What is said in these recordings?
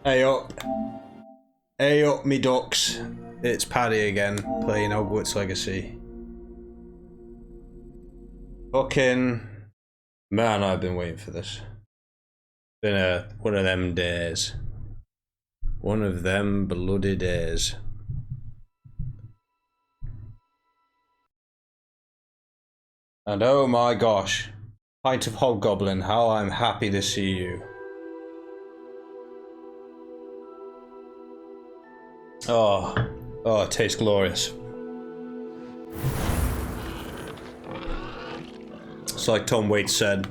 Hey up. Hey up, me ducks. It's Paddy again, playing Hogwarts Legacy. Fucking... Man, I've been waiting for this. Been one of them days. One of them bloody days. And oh my gosh. Pint of Hobgoblin, how I'm happy to see you. Oh, it tastes glorious. It's like Tom Waits said,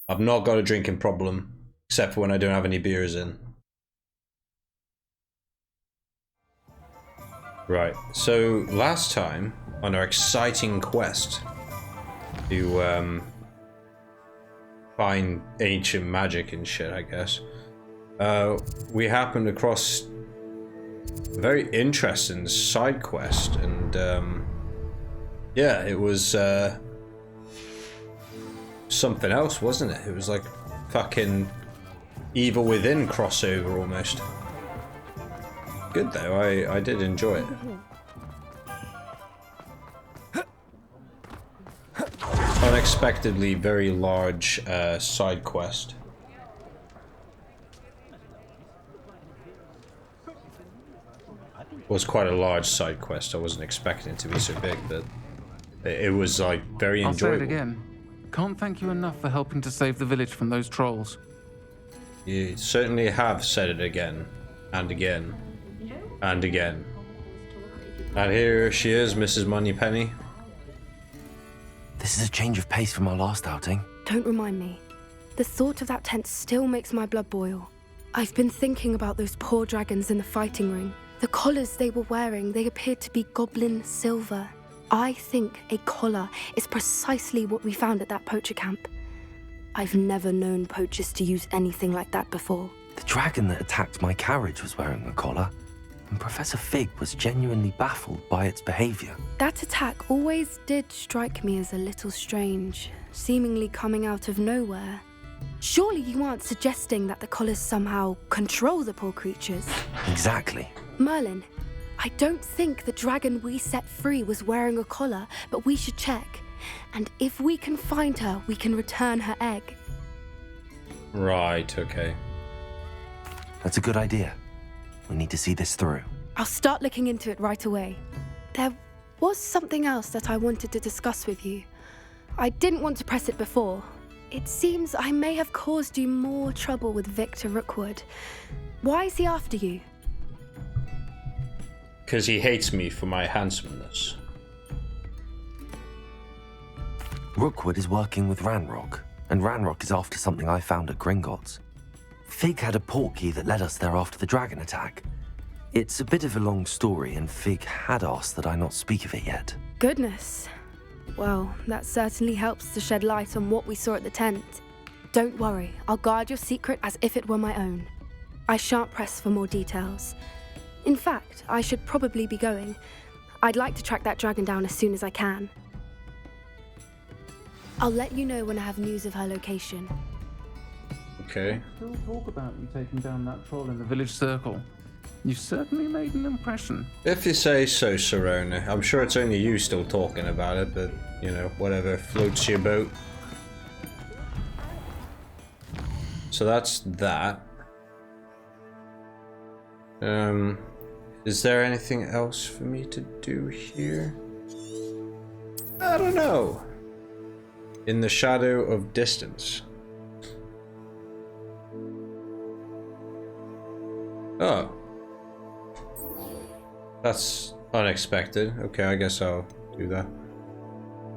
I've not got a drinking problem, except for when I don't have any beers in. Right, so last time, on our exciting quest to find ancient magic and shit, I guess, we happened across a very interesting side quest, and yeah, it was something else, wasn't it? It was like fucking Evil Within crossover almost. Good though, I did enjoy it. Unexpectedly very large side quest. Was quite a large side quest. I wasn't expecting it to be so big, but it was like very enjoyable. I'll say it again. Can't thank you enough for helping to save the village from those trolls. You certainly have said it again, and again, and again. And here she is, Mrs. Moneypenny. This is a change of pace from our last outing. Don't remind me. The thought of that tent still makes my blood boil. I've been thinking about those poor dragons in the fighting ring. The collars they were wearing, they appeared to be goblin silver. I think a collar is precisely what we found at that poacher camp. I've never known poachers to use anything like that before. The dragon that attacked my carriage was wearing a collar, and Professor Fig was genuinely baffled by its behavior. That attack always did strike me as a little strange, seemingly coming out of nowhere. Surely you aren't suggesting that the collars somehow control the poor creatures? Exactly. Merlin, I don't think the dragon we set free was wearing a collar, but we should check. And if we can find her, we can return her egg. Right, okay. That's a good idea. We need to see this through. I'll start looking into it right away. There was something else that I wanted to discuss with you. I didn't want to press it before. It seems I may have caused you more trouble with Victor Rookwood. Why is he after you? Because he hates me for my handsomeness. Rookwood is working with Ranrok, and Ranrok is after something I found at Gringotts. Fig had a portkey that led us there after the dragon attack. It's a bit of a long story, and Fig had asked that I not speak of it yet. Goodness. Well, that certainly helps to shed light on what we saw at the tent. Don't worry, I'll guard your secret as if it were my own. I shan't press for more details. In fact, I should probably be going. I'd like to track that dragon down as soon as I can. I'll let you know when I have news of her location. Okay. Still talk about you taking down that troll in the village circle. You certainly made an impression. If you say so, Sirona. I'm sure it's only you still talking about it, but, you know, whatever floats your boat. So that's that. Is there anything else for me to do here? I don't know. In the shadow of distance. Oh. That's unexpected. Okay, I guess I'll do that.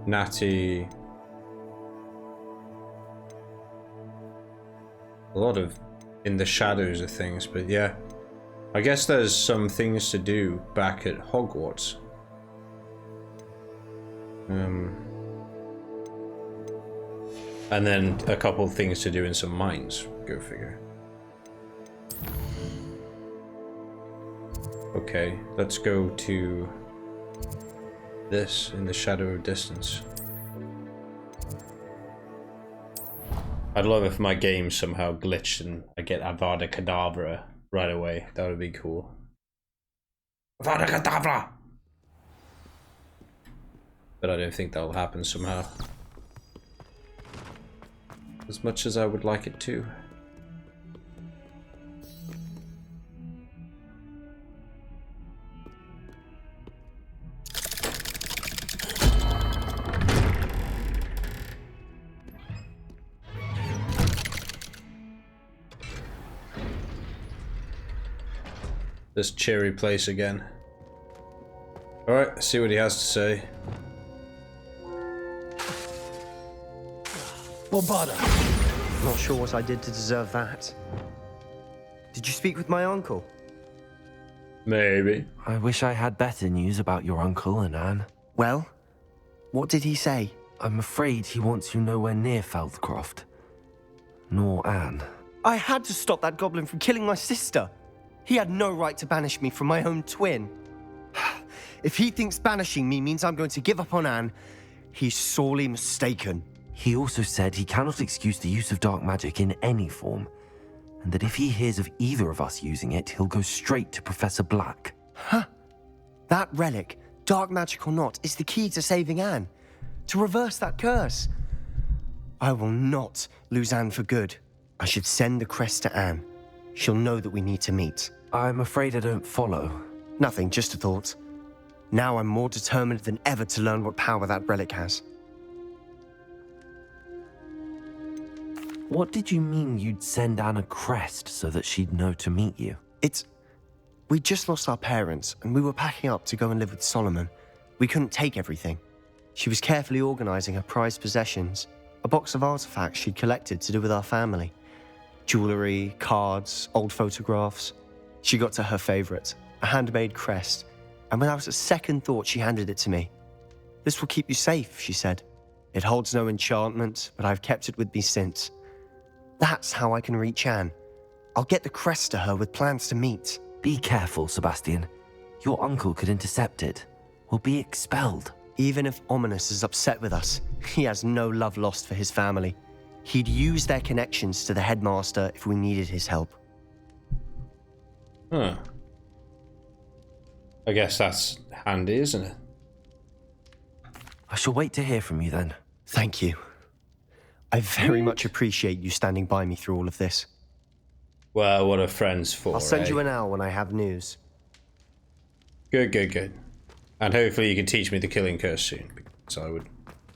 Natty. A lot of in the shadows of things, but yeah. I guess there's some things to do back at Hogwarts. And then a couple of things to do in some mines. Go figure. Okay, let's go to this in the shadow of distance. I'd love if my game somehow glitched and I get Avada Kedavra right away. That would be cool. Vada Kedavra! But I don't think that'll happen somehow. As much as I would like it to. This cheery place again. Alright, see what he has to say. Bobada. Not sure what I did to deserve that. Did you speak with my uncle? Maybe. I wish I had better news about your uncle and Anne. Well, what did he say? I'm afraid he wants you nowhere near Feldcroft. Nor Anne. I had to stop that goblin from killing my sister. He had no right to banish me from my own twin. If he thinks banishing me means I'm going to give up on Anne, he's sorely mistaken. He also said he cannot excuse the use of dark magic in any form, and that if he hears of either of us using it, he'll go straight to Professor Black. Huh? That relic, dark magic or not, is the key to saving Anne. To reverse that curse. I will not lose Anne for good. I should send the crest to Anne. She'll know that we need to meet. I'm afraid I don't follow. Nothing, just a thought. Now I'm more determined than ever to learn what power that relic has. What did you mean you'd send Anne a crest so that she'd know to meet you? We just lost our parents, and we were packing up to go and live with Solomon. We couldn't take everything. She was carefully organizing her prized possessions, a box of artifacts she'd collected to do with our family. Jewelry, cards, old photographs. She got to her favorite, a handmade crest, and without a second thought, she handed it to me. "This will keep you safe," she said. "It holds no enchantment, but I've kept it with me since. That's how I can reach Anne. I'll get the crest to her with plans to meet." Be careful, Sebastian. Your uncle could intercept it. We'll be expelled. Even if Ominous is upset with us, he has no love lost for his family. He'd use their connections to the headmaster if we needed his help. Huh. I guess that's handy, isn't it? I shall wait to hear from you then. Thank you. I very much appreciate you standing by me through all of this. Well, what are friends for? I'll send you eh? an owl when I have news. Good, good, good. And hopefully you can teach me the killing curse soon, because I would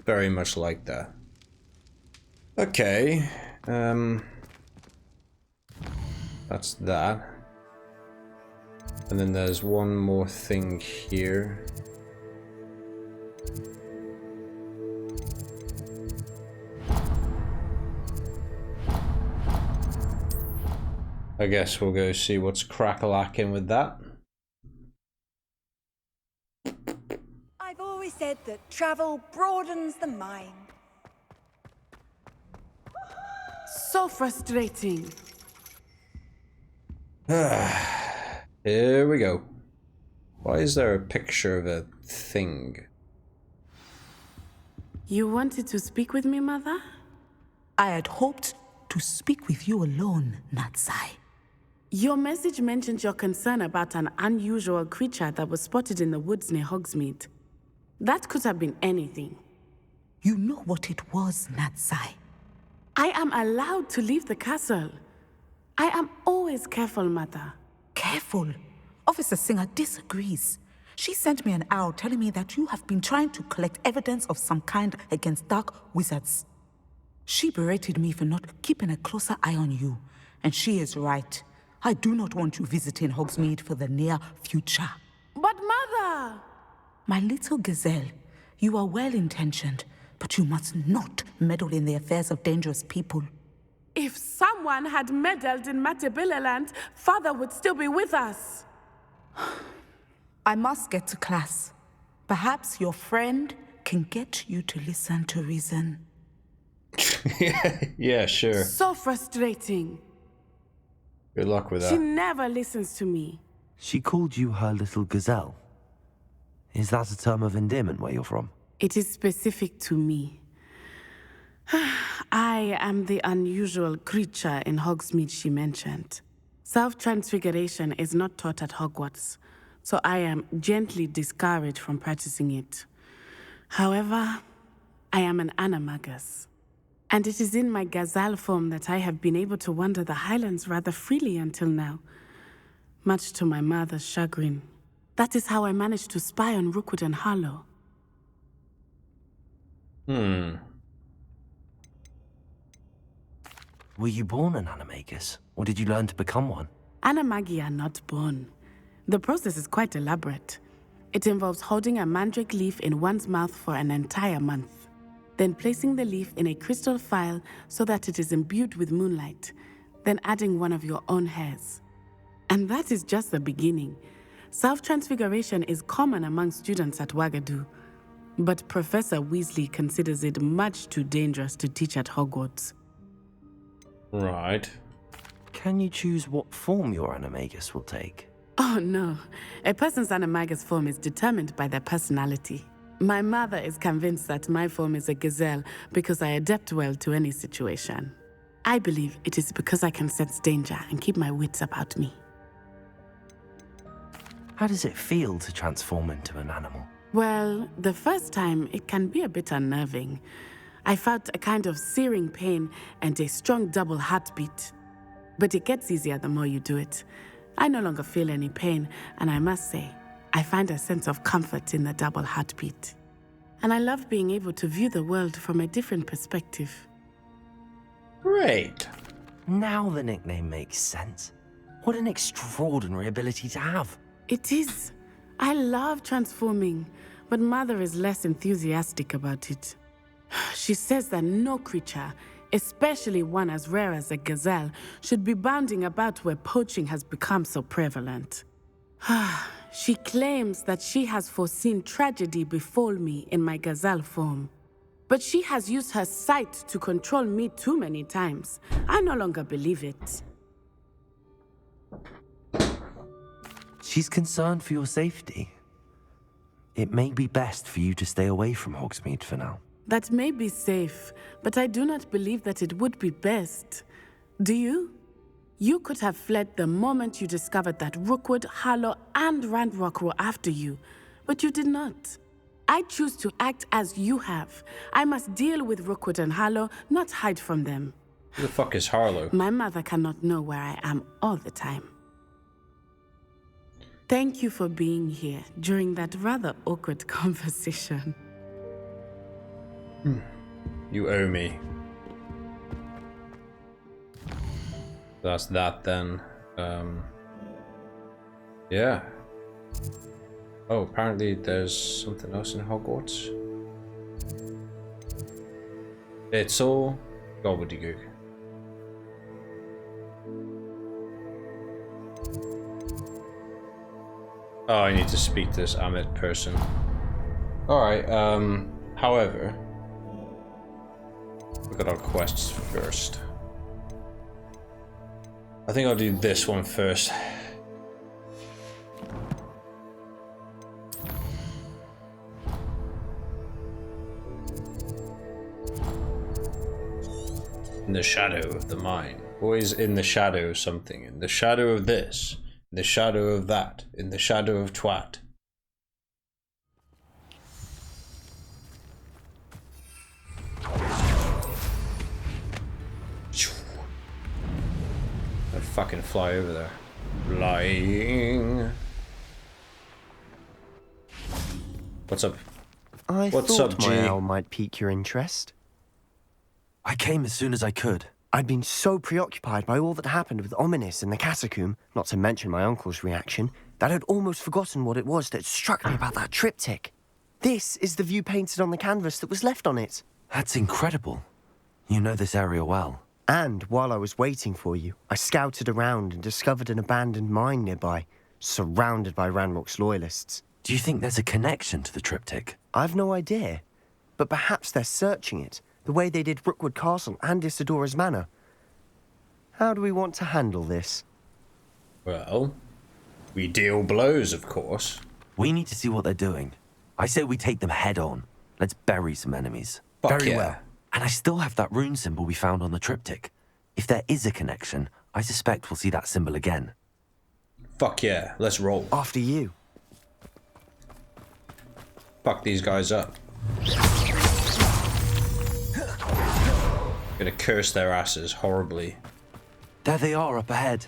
very much like that. Okay. That's that. And then there's one more thing here. I guess we'll go see what's crack-a-lacking with that. I've always said that travel broadens the mind. So frustrating. Here we go. Why is there a picture of a thing? You wanted to speak with me, Mother? I had hoped to speak with you alone, Natsai. Your message mentioned your concern about an unusual creature that was spotted in the woods near Hogsmeade. That could have been anything. You know what it was, Natsai. I am allowed to leave the castle. I am always careful, Mother. Careful. Officer Singer disagrees. She sent me an owl telling me that you have been trying to collect evidence of some kind against dark wizards. She berated me for not keeping a closer eye on you, and she is right. I do not want you visiting Hogsmeade for the near future. But Mother! My little gazelle, you are well-intentioned, but you must not meddle in the affairs of dangerous people. If someone had meddled in Matabeleland, Father would still be with us. I must get to class. Perhaps your friend can get you to listen to reason. Yeah, sure. So frustrating. Good luck with She that. never listens to me. She called you her little gazelle. Is that a term of endearment where you're from? It is specific to me. I am the unusual creature in Hogsmeade she mentioned. Self-transfiguration is not taught at Hogwarts, so I am gently discouraged from practicing it. However, I am an animagus, and it is in my gazelle form that I have been able to wander the Highlands rather freely until now, much to my mother's chagrin. That is how I managed to spy on Rookwood and Harlow. Were you born an animagus, or did you learn to become one? Animagi are not born. The process is quite elaborate. It involves holding a mandrake leaf in one's mouth for an entire month, then placing the leaf in a crystal phial so that it is imbued with moonlight, then adding one of your own hairs. And that is just the beginning. Self-transfiguration is common among students at Wagadu, but Professor Weasley considers it much too dangerous to teach at Hogwarts. Right. Can you choose what form your animagus will take? Oh no, a person's animagus form is determined by their personality. My mother is convinced that my form is a gazelle because I adapt well to any situation. I believe it is because I can sense danger and keep my wits about me. How does it feel to transform into an animal? Well, the first time it can be a bit unnerving. I felt a kind of searing pain and a strong double heartbeat. But it gets easier the more you do it. I no longer feel any pain, and I must say, I find a sense of comfort in the double heartbeat. And I love being able to view the world from a different perspective. Great. Now the nickname makes sense. What an extraordinary ability to have. It is. I love transforming, but Mother is less enthusiastic about it. She says that no creature, especially one as rare as a gazelle, should be bounding about where poaching has become so prevalent. She claims that she has foreseen tragedy befall me in my gazelle form. But she has used her sight to control me too many times. I no longer believe it. She's concerned for your safety. It may be best for you to stay away from Hogsmeade for now. That may be safe, but I do not believe that it would be best. Do you? You could have fled the moment you discovered that Rookwood, Harlow, and Ranrok were after you, but you did not. I choose to act as you have. I must deal with Rookwood and Harlow, not hide from them. Who the fuck is Harlow? My mother cannot know where I am all the time. Thank you for being here during that rather awkward conversation. You owe me. That's that then. Yeah. Oh, apparently there's something else in Hogwarts. It's all gobbledygook. Oh, I need to speak to this Amit person. Alright, however, look at our quests first. I think I'll do this one first. In the shadow of the mine. Always in the shadow of something. In the shadow of this. In the shadow of that. In the shadow of twat. I'd fucking fly over there. Flying. What's up? What's thought up, G? my owl might pique your interest. I came as soon as I could. I'd been so preoccupied by all that happened with Ominis and the catacomb, not to mention my uncle's reaction, that I'd almost forgotten what it was that struck me about that triptych. This is the view painted on the canvas that was left on it. That's incredible. You know this area well. And while I was waiting for you, I scouted around and discovered an abandoned mine nearby, surrounded by Ranrok's loyalists. Do you think there's a connection to the triptych? I've no idea, but perhaps they're searching it, the way they did Rookwood Castle and Isidora's Manor. How do we want to handle this? Well, we deal blows, of course. We need to see what they're doing. I say we take them head on. Let's bury some enemies. Fuck Very yeah. well. And I still have that rune symbol we found on the triptych. If there is a connection, I suspect we'll see that symbol again. Fuck yeah, let's roll. After you. Fuck these guys up. Gonna curse their asses horribly. There they are up ahead.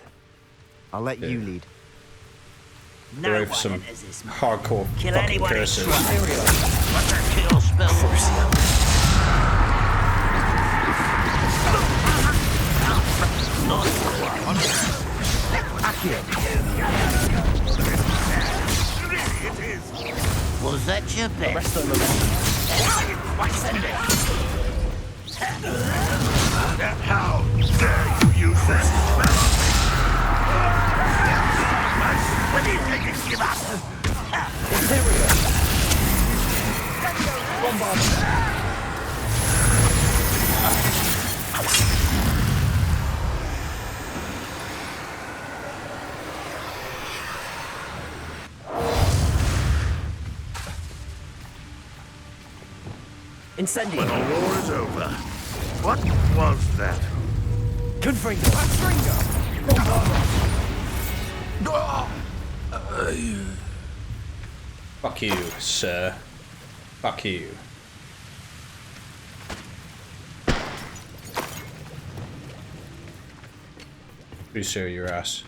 I'll let you lead. Go for some hardcore Kill fucking anyone curses. What's that kill spell? Was that your best? Send it. How dare you use that spell? What do you think you give us? Incendio. When the war is over, what was that? Fuck you, sir. Fuck you. Crucio your ass.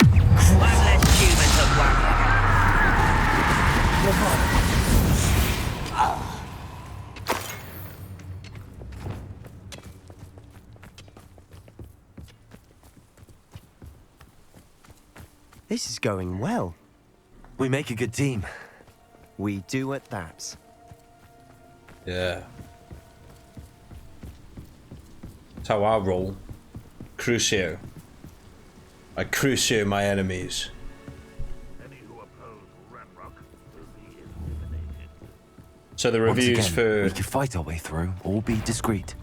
One less human to worry. This is going well. We make a good team. We do at that. Yeah. That's how I roll. Crucio. I crucio my enemies. Any who oppose Ranrok will be eliminated. So the Once reviews again, for... we could fight our way through, or be discreet.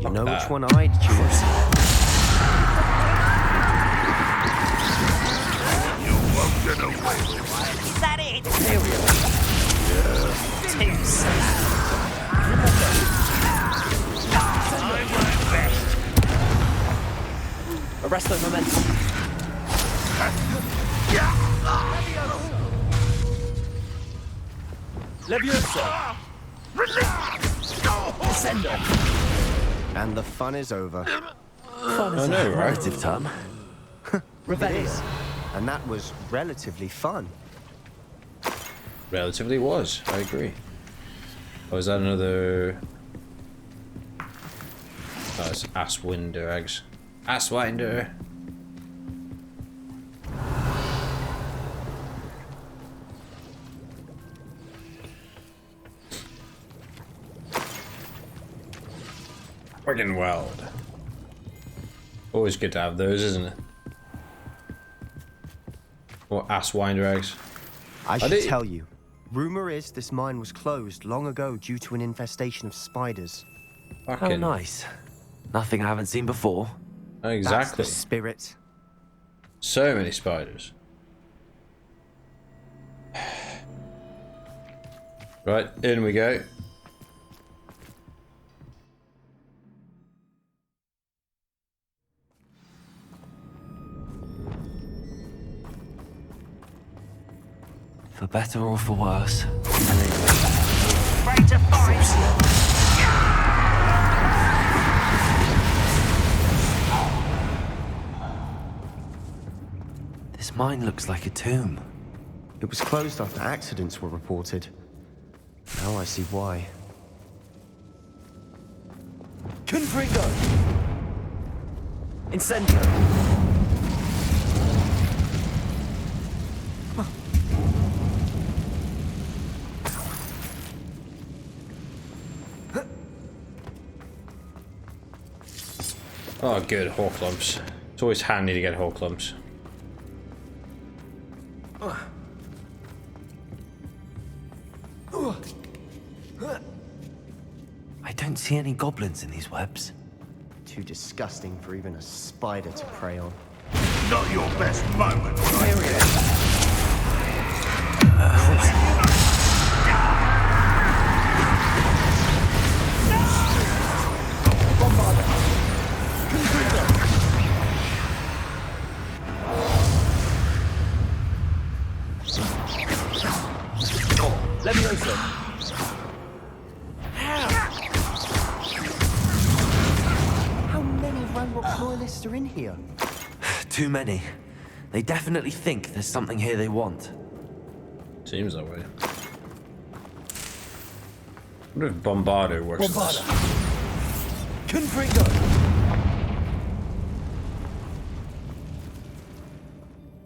You know that. which one I'd choose. You won't get away with it. Is that it? Too soon. I'm my best. Arresto momentum. Leviosa. Descendo. And the fun is over. Fun I is know, a right? relative term. It is. And that was relatively fun. Relatively was, I agree. Oh, is that another... Oh, it's Asswinder eggs. Asswinder! Friggin' weld. Always good to have those, isn't it? Or Asswinder eggs. I should did- tell you. Rumor is this mine was closed long ago due to an infestation of spiders. How Fucking nice. Nothing I haven't seen before. exactly. That's the spirit. So many spiders. Right, in we go. For better or for worse. Ready to fight. This mine looks like a tomb. It was closed after accidents were reported. Now I see why. Confringo! Incendio! Oh, good, hawk lumps. It's always handy to get hawk lumps. I don't see any goblins in these webs. Too disgusting for even a spider to prey on. Not your best moment, right? Ranrok's loyalists are in here? Too many. They definitely think there's something here they want. Seems that way. I wonder if Bombardo works for this. Confringo!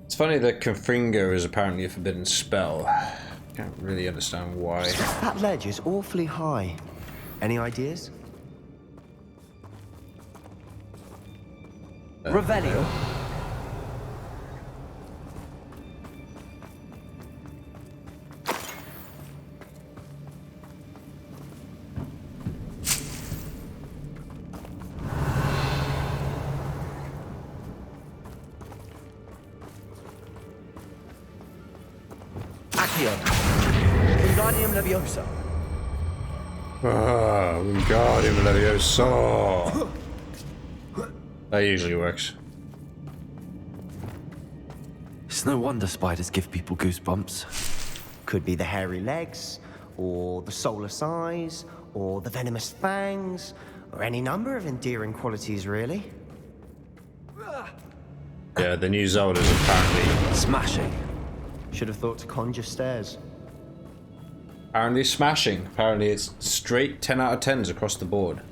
It's funny that Confringo is apparently a forbidden spell. Can't really understand why. That ledge is awfully high. Any ideas? Revelio. Wingardium Leviosa. Ah, Wingardium Leviosa. That usually works. It's no wonder spiders give people goosebumps. Could be the hairy legs, or the soulless eyes, or the venomous fangs, or any number of endearing qualities, really. Yeah, the new Zelda's apparently Smashing. Should have thought to conjure stairs. smashing. Apparently it's straight 10 out of 10s across the board.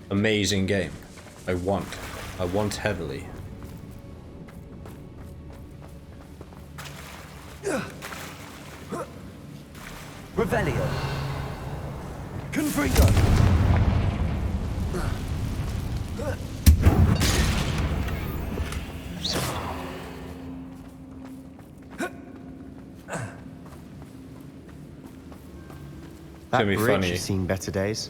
Amazing game. I want heavily. Revelio. Confringo. That It's gonna be bridge funny. has seen better days.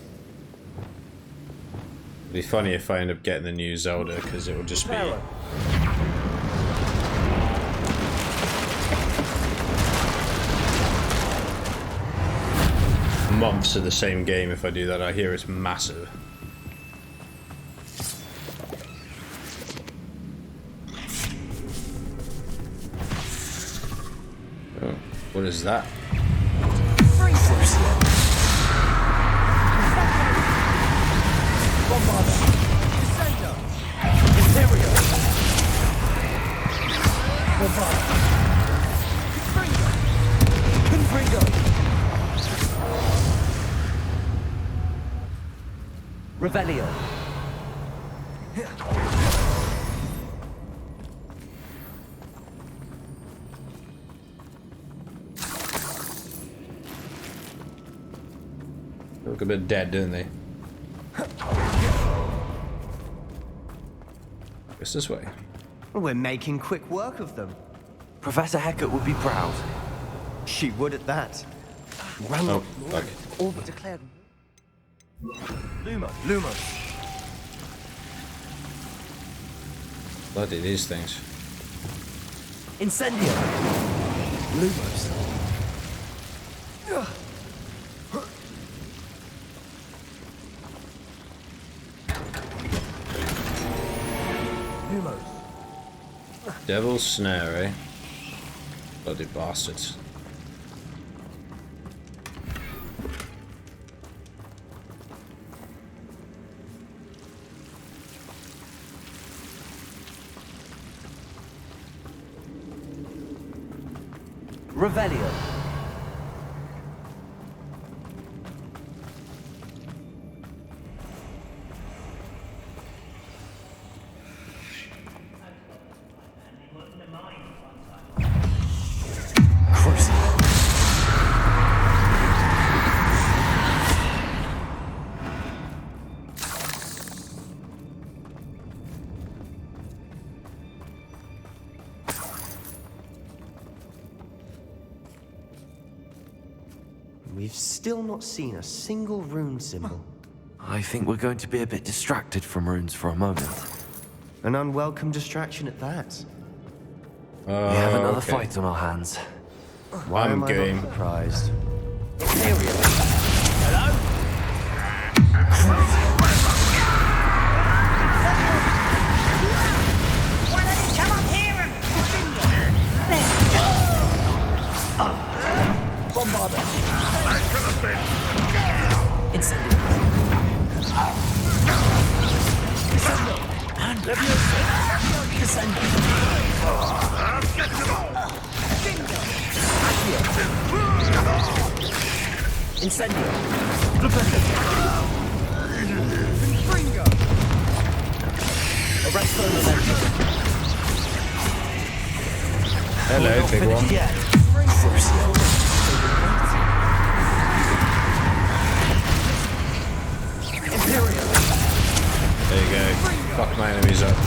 It'd be funny if I end up getting the new Zelda, because it will just be months of the same game if I do that. I hear it's massive. Oh, what is that? Revelio. They look a bit dead, don't they? It's this way. We're making quick work of them. Professor Hecat would be proud. She would at that. Oh, Ranrok, fuck. all but declared. Lumos. Bloody these things. Incendio. Lumos. Lumos. Devil's Snare, eh? Bloody bastards. Revelio. We've still not seen a single rune symbol. I think we're going to be a bit distracted from runes for a moment. An unwelcome distraction at that. We have another okay. fight on our hands. Why I'm am I game. not surprised? Why don't you come up here and Bombarder. Incendio. Incendio. Arresto momentum. Hello, big one. There you go. Fuck my enemies up.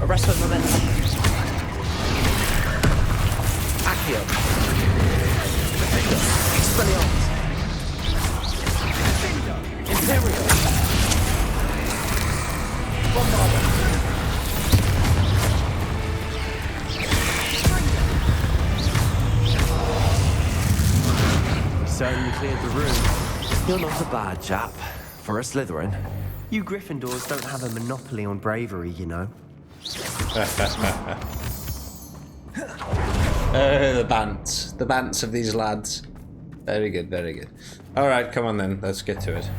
Arresto momentum. Accio. Expelliarmus. Imperial. Bombarda. Certainly cleared the room. You're not a bad chap. For a Slytherin. You Gryffindors don't have a monopoly on bravery, you know. The bants of these lads. Very good, very good. Alright, come on then, let's get to it.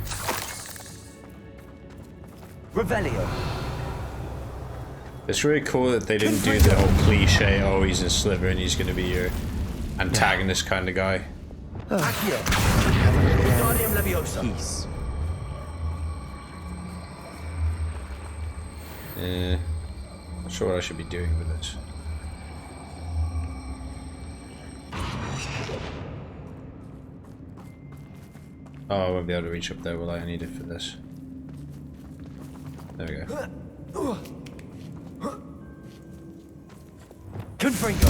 Revelio. It's really cool that they didn't do the whole cliche, oh he's a Slytherin, he's gonna be your antagonist kind of guy. Accio. Wingardium Leviosa. Peace. Not sure what I should be doing with this. Oh, I won't be able to reach up there, will I? I need it for this. There we go. Confringo.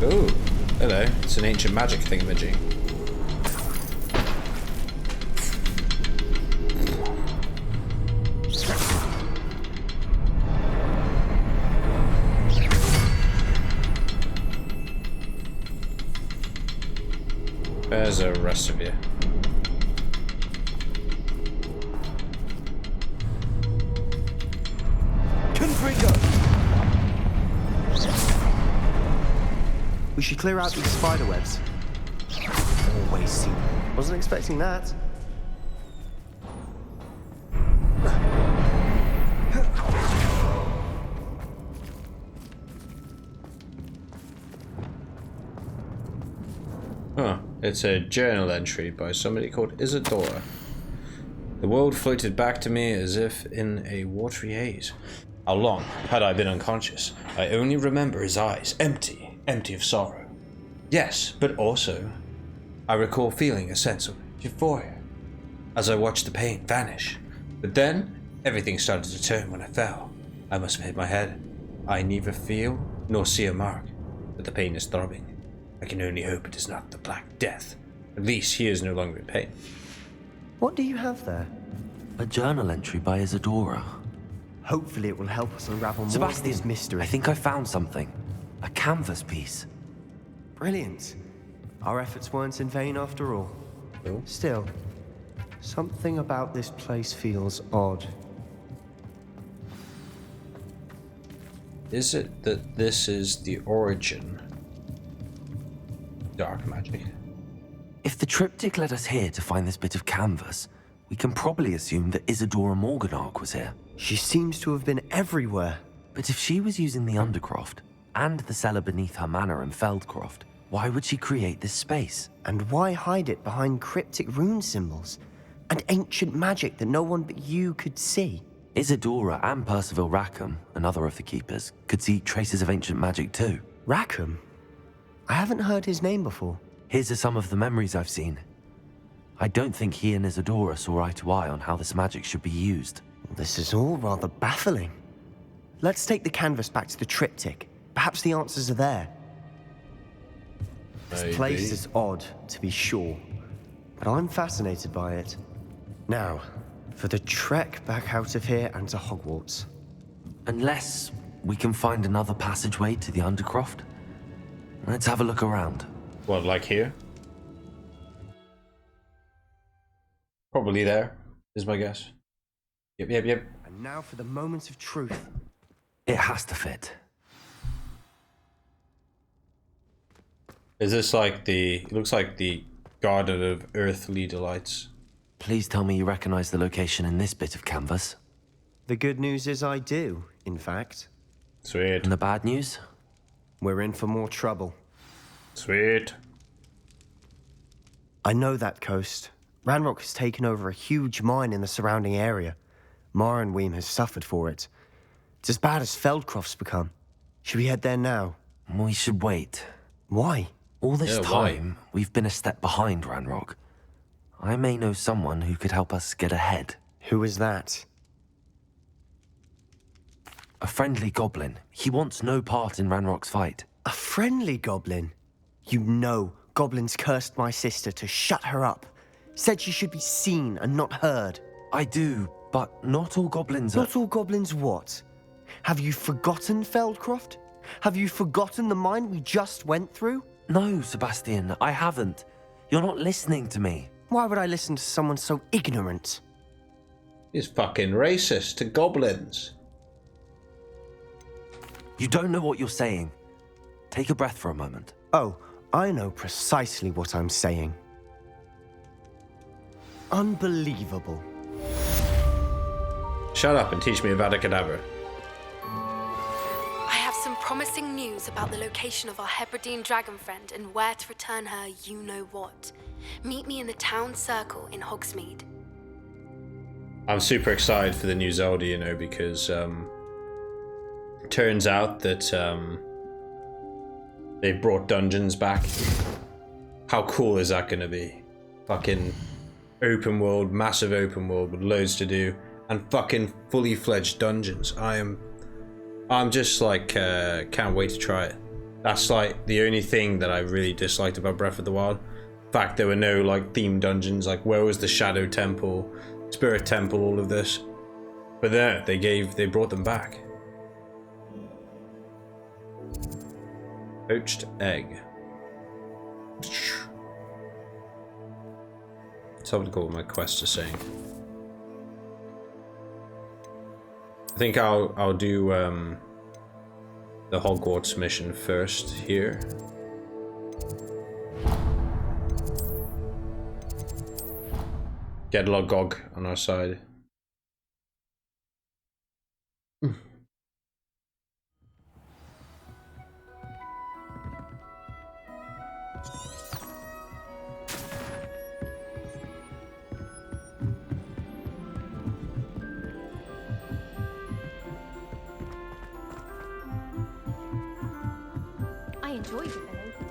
Oh, hello. It's an ancient magic thingamajig. Where's the rest of you? Confringo. We should clear out these spider webs. Always see. Wasn't expecting that. Huh. It's a journal entry by somebody called Isadora. The world floated back to me as if in a watery haze. How long had I been unconscious? I only remember his eyes, empty of sorrow. Yes, but also, I recall feeling a sense of euphoria as I watched the pain vanish. But then, everything started to turn when I fell. I must have hit my head. I neither feel nor see a mark, but the pain is throbbing. I can only hope it is not the Black Death. At least he is no longer in pain. What do you have there? A journal entry by Isadora. Hopefully it will help us unravel more of Sebastian, this mystery. I think I found something. A canvas piece. Brilliant. Our efforts weren't in vain after all. Cool. Still, something about this place feels odd. Is it that this is the origin? Dark magic. If the triptych led us here to find this bit of canvas, we can probably assume that Isadora Morganach was here. She seems to have been everywhere. But if she was using the Undercroft, and the cellar beneath her manor in Feldcroft, why would she create this space? And why hide it behind cryptic rune symbols? And ancient magic that no one but you could see? Isadora and Percival Rackham, another of the keepers, could see traces of ancient magic too. Rackham? I haven't heard his name before. His are some of the memories I've seen. I don't think he and Isadora saw eye to eye on how this magic should be used. This is all rather baffling. Let's take the canvas back to the triptych. Perhaps the answers are there. This place is odd, to be sure, but I'm fascinated by it. Now, for the trek back out of here and to Hogwarts. Unless we can find another passageway to the Undercroft. Let's have a look around. What, like here? Probably there, is my guess. Yep. And now for the moment of truth. It has to fit. Is this like it looks like the Garden of Earthly Delights. Please tell me you recognize the location in this bit of canvas. The good news is I do, in fact. Sweet. And the bad news? We're in for more trouble. Sweet. I know that coast. Ranrok has taken over a huge mine in the surrounding area. Marrenweem has suffered for it. It's as bad as Feldcroft's become. Should we head there now? We should wait. Why? All this Yeah, why? time, we've been a step behind Ranrok. I may know someone who could help us get ahead. Who is that? A friendly goblin. He wants no part in Ranrock's fight. A friendly goblin? You know, goblins cursed my sister to shut her up. Said she should be seen and not heard. I do, but not all goblins are... Not all goblins what? Have you forgotten Feldcroft? Have you forgotten the mine we just went through? No, Sebastian, I haven't. You're not listening to me. Why would I listen to someone so ignorant? He's fucking racist to goblins. You don't know what you're saying. Take a breath for a moment. Oh, I know precisely what I'm saying. Unbelievable. Shut up and teach me about a cadaver. I have some promising news about the location of our Hebridean dragon friend and where to return her you-know-what. Meet me in the town circle in Hogsmeade. I'm super excited for the new Zelda, you know, because turns out that they brought dungeons back. How cool is that going to be? Fucking open world, massive open world with loads to do, and fucking fully fledged dungeons. I'm just like can't wait to try it. That's like the only thing that I really disliked about Breath of the Wild. In fact, there were no like themed dungeons. Like, where was the Shadow Temple, Spirit Temple, all of this? But there, they brought them back. Poached egg. Let's have a look at what my quests are saying. I think I'll do the Hogwarts mission first here. Get Logog on our side. I enjoyed it, though.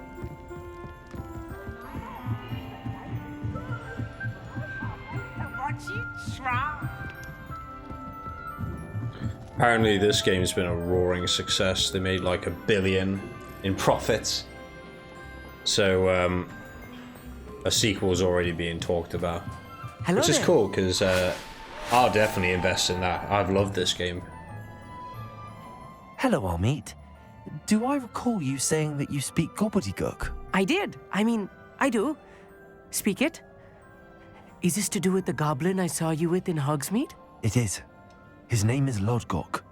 Apparently this game's been a roaring success. They made like $1 billion in profits. So a sequel's already being talked about. Hello which is there. cool, because I'll definitely invest in that. I've loved this game. Hello, Armeet. Do I recall you saying that you speak gobbledygook? I did. I mean, I do. Speak it. Is this to do with the goblin I saw you with in Hogsmeade? It is. His name is Lodgok.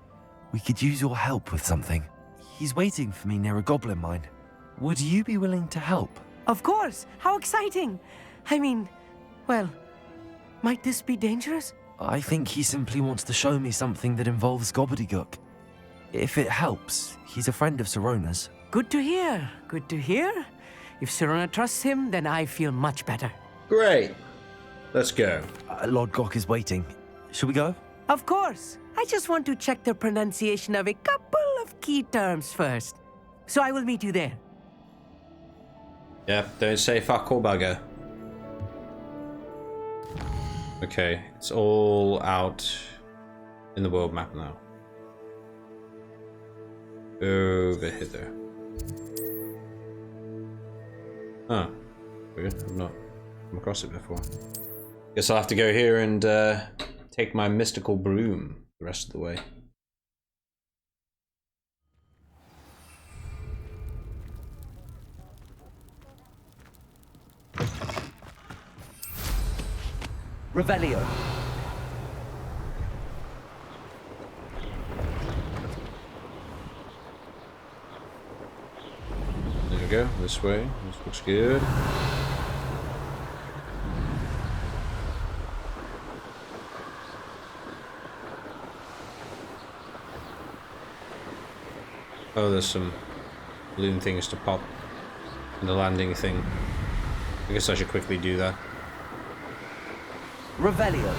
We could use your help with something. He's waiting for me near a goblin mine. Would you be willing to help? Of course. How exciting. I mean, well, might this be dangerous? I think he simply wants to show me something that involves gobbledygook. If it helps, he's a friend of Sirona's. Good to hear. Good to hear. If Sirona trusts him, then I feel much better. Great. Let's go. Lodgok is waiting. Shall we go? Of course. I just want to check the pronunciation of a couple of key terms first. So I will meet you there. Yeah, don't say fuck or bugger. Okay, it's all out in the world map now. Over hither. Huh. Weird, I've not come across it before. Guess I'll have to go here and take my mystical broom the rest of the way. Revelio. There we go, this way. This looks good. Oh, there's some balloon things to pop. And the landing thing. I guess I should quickly do that. Revelio.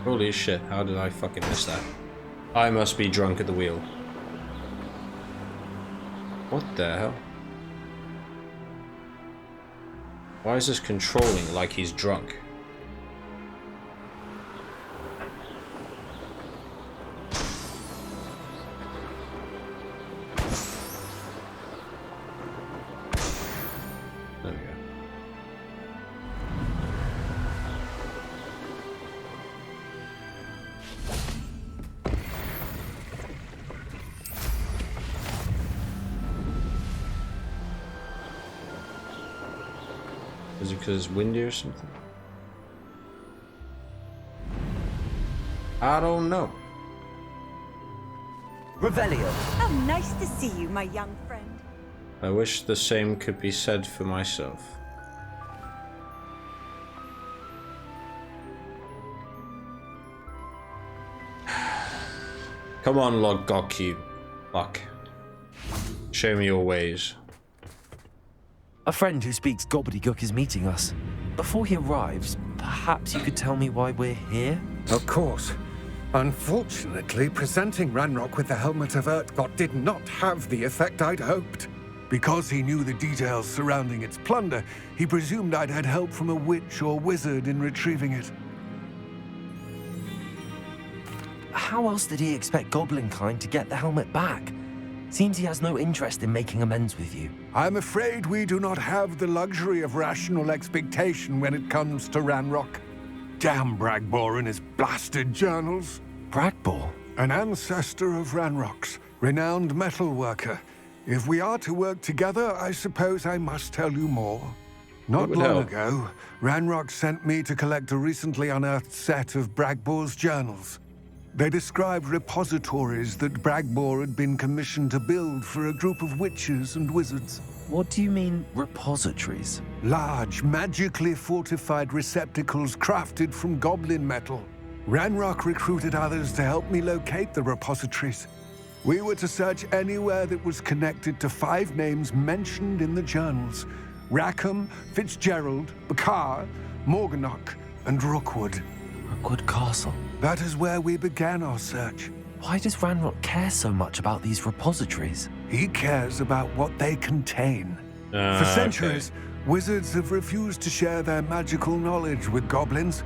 Holy shit, how did I fucking miss that? I must be drunk at the wheel. What the hell? Why is this controlling like he's drunk? There we go. Is it because it's windy or something? I don't know. Revelio. How nice to see you, my young friend. I wish the same could be said for myself. Come on, Logok, you fuck. Show me your ways. A friend who speaks gobbledygook is meeting us. Before he arrives, perhaps you could tell me why we're here? Of course. Unfortunately, presenting Ranrok with the Helmet of Urtkot did not have the effect I'd hoped. Because he knew the details surrounding its plunder, he presumed I'd had help from a witch or wizard in retrieving it. How else did he expect Goblinkind to get the helmet back? Seems he has no interest in making amends with you. I'm afraid we do not have the luxury of rational expectation when it comes to Ranrok. Damn Bragbor and his blasted journals. Bragbor? An ancestor of Ranrock's, renowned metal worker. If we are to work together, I suppose I must tell you more. Not long ago, Ranrok sent me to collect a recently unearthed set of Bragbor's journals. They described repositories that Bragbor had been commissioned to build for a group of witches and wizards. What do you mean, repositories? Large, magically fortified receptacles crafted from goblin metal. Ranrok recruited others to help me locate the repositories. We were to search anywhere that was connected to 5 names mentioned in the journals: Rackham, Fitzgerald, Bakar, Morganach, and Rookwood. Rookwood Castle? That is where we began our search. Why does Ranrok care so much about these repositories? He cares about what they contain. For centuries, wizards have refused to share their magical knowledge with goblins.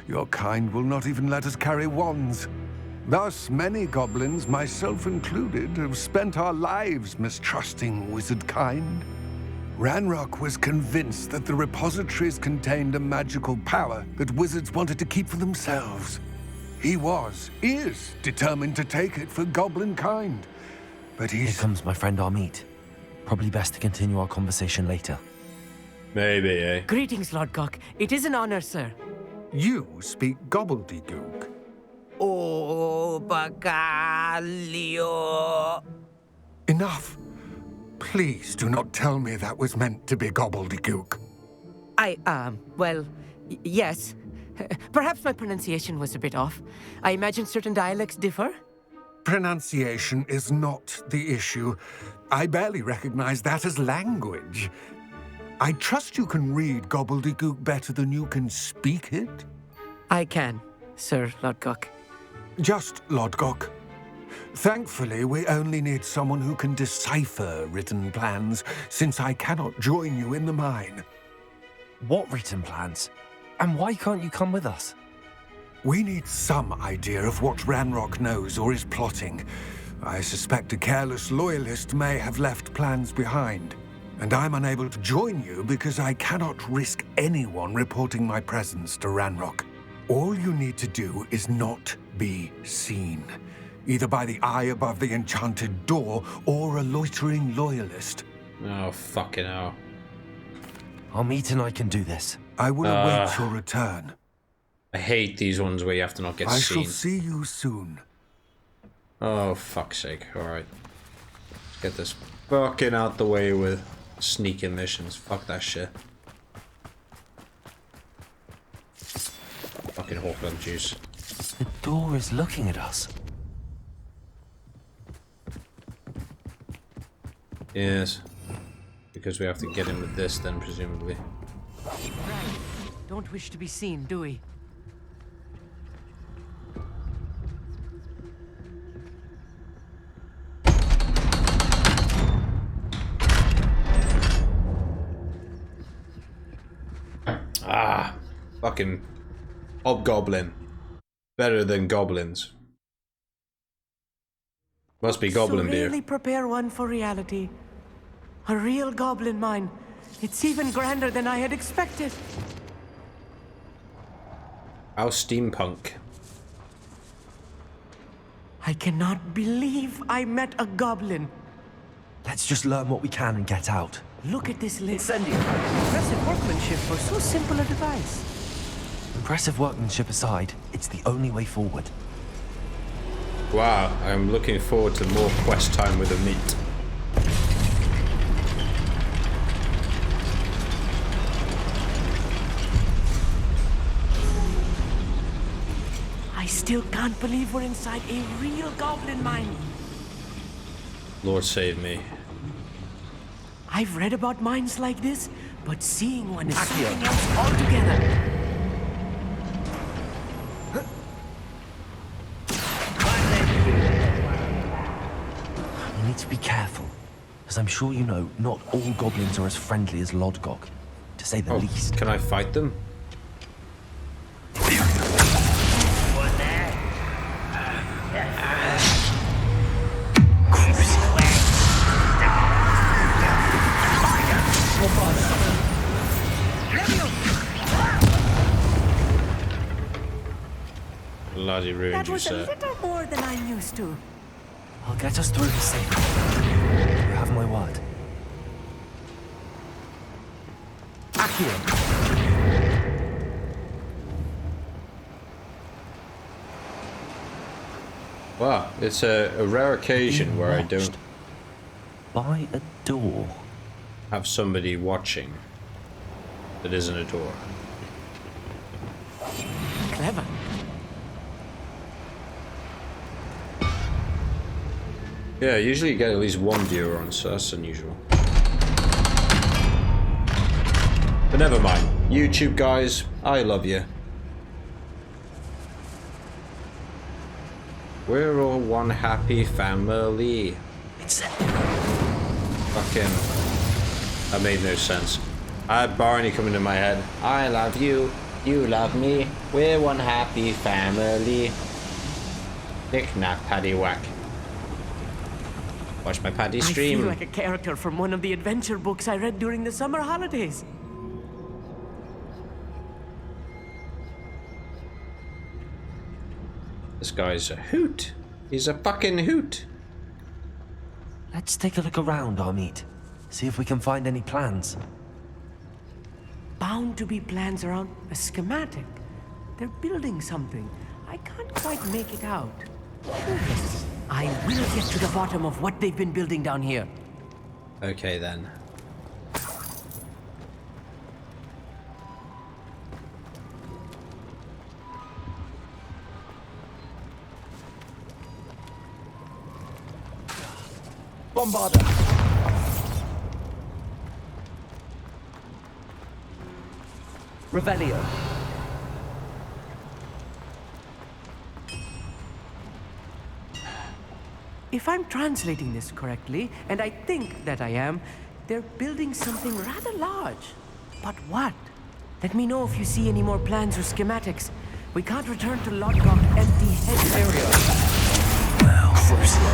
Your kind will not even let us carry wands. Thus, many goblins, myself included, have spent our lives mistrusting wizard kind. Ranrok was convinced that the repositories contained a magical power that wizards wanted to keep for themselves. He is determined to take it for goblin kind. But Here comes my friend Amit. Probably best to continue our conversation later. Maybe, eh? Greetings, Lord Gok. It is an honor, sir. You speak gobbledygook. Oh, Bagalio. Enough. Please do not tell me that was meant to be gobbledygook. Well, yes. Perhaps my pronunciation was a bit off. I imagine certain dialects differ? Pronunciation is not the issue. I barely recognize that as language. I trust you can read gobbledygook better than you can speak it? I can, Sir Lord Gok. Just Lord Gok. Thankfully, we only need someone who can decipher written plans, since I cannot join you in the mine. What written plans? And why can't you come with us? We need some idea of what Ranrok knows or is plotting. I suspect a careless loyalist may have left plans behind. And I'm unable to join you because I cannot risk anyone reporting my presence to Ranrok. All you need to do is not be seen, either by the eye above the enchanted door or a loitering loyalist. Oh, fucking hell. Amit and I can do this. I will await your return. I hate these ones where you have to not get I seen. shall see you soon. Oh, fuck's sake. Alright. Let's get this fucking out the way with sneaking missions. Fuck that shit. Fucking Hawkland juice. The door is looking at us. Yes. Because we have to get in with this then, presumably. Right. Don't wish to be seen, do we? Ah, fucking hobgoblin. Better than goblins. Must be goblin so beer. really prepare one for reality. A real goblin mine. It's even grander than I had expected. How steampunk. I cannot believe I met a goblin. Let's just learn what we can and get out. Look at this list. Impressive workmanship for so simple a device. Impressive workmanship aside, it's the only way forward. Wow, I'm looking forward to more quest time with Amit. I still can't believe we're inside a real goblin mine. Lord save me. I've read about mines like this, but seeing one is something else altogether. You need to be careful, as I'm sure you know, not all goblins are as friendly as Lodgok, to say the least. Can I fight them? Bloody ruined That you, was a sir. little more than I'm used to. I'll get us through this safely. You have my word. Wow, it's a rare occasion where I don't by a door. Have somebody watching that isn't a door. Clever. Yeah, usually you get at least one viewer on, so that's unusual. But never mind. YouTube guys, I love you. We're all one happy family. It's fucking... That made no sense. I had Barney come into my head. I love you. You love me. We're one happy family. Knick knack, Paddy whack. Watch my Paddy stream. I feel like a character from one of the adventure books I read during the summer holidays. This guy's a hoot. He's a fucking hoot. Let's take a look around, Amit. See if we can find any plans. Bound to be plans around a schematic. They're building something. I can't quite make it out. I will get to the bottom of what they've been building down here. Okay then. Bombarder! Revelio. If I'm translating this correctly, and I think that I am, they're building something rather large. But what? Let me know if you see any more plans or schematics. We can't return to Lodgok empty-headed. Area. Well, Crucio.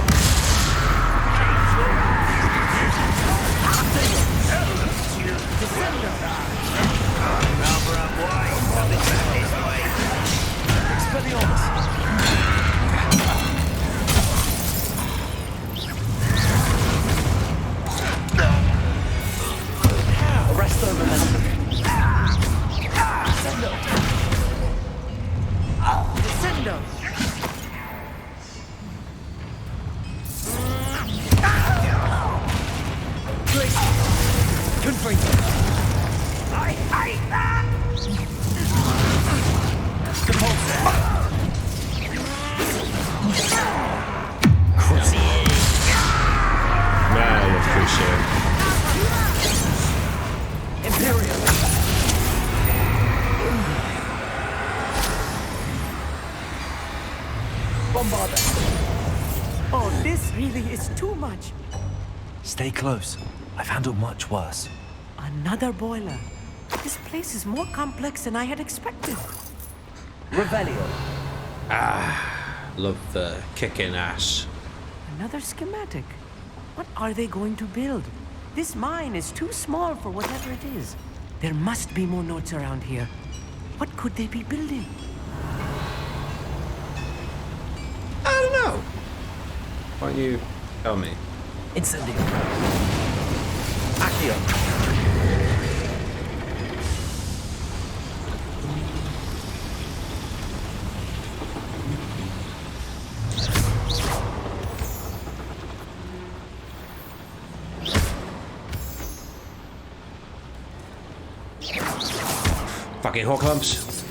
Arrest the momentum. Descendo. Grace. Confront. Now I appreciate Imperial. Bombarder. Oh, this really is too much. Stay close. I've handled much worse. Another boiler. This place is more complex than I had expected. Revelio. love the kicking ass. Another schematic. What are they going to build? This mine is too small for whatever it is. There must be more notes around here. What could they be building? I don't know. Why don't you tell me? Incendio. Accio. Fucking hawk lumps.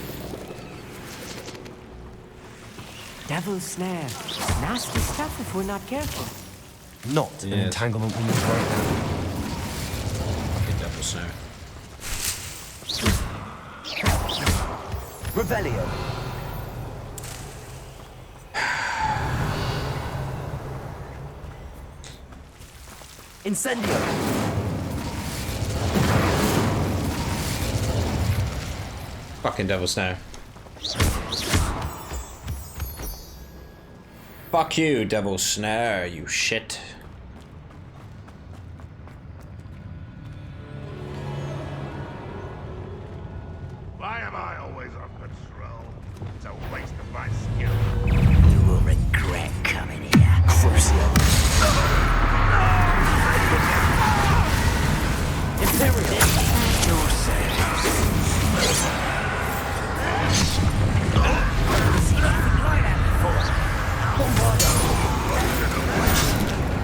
Devil's snare. Nasty stuff if we're not careful. Not an entanglement we need right now. Fucking devil snare. Revelio. Incendio. Fucking devil snare. Fuck you, devil snare, you shit. Why am I always on patrol? It's a waste of my skill. You will regret coming here. Crucio. Imperial.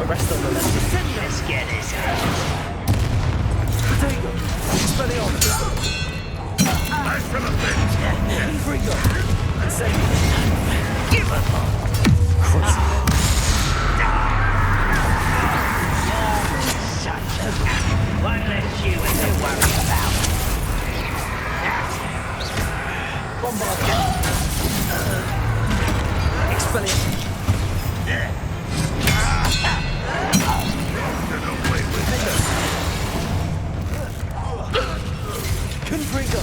Arrest the momentum. Let's get this out. Potato. Expelliarmus. Nice from a bit. Infrigo. Incendio. Give up. One less you and to worry about. Bombard. Expelliarmus. Confrigo.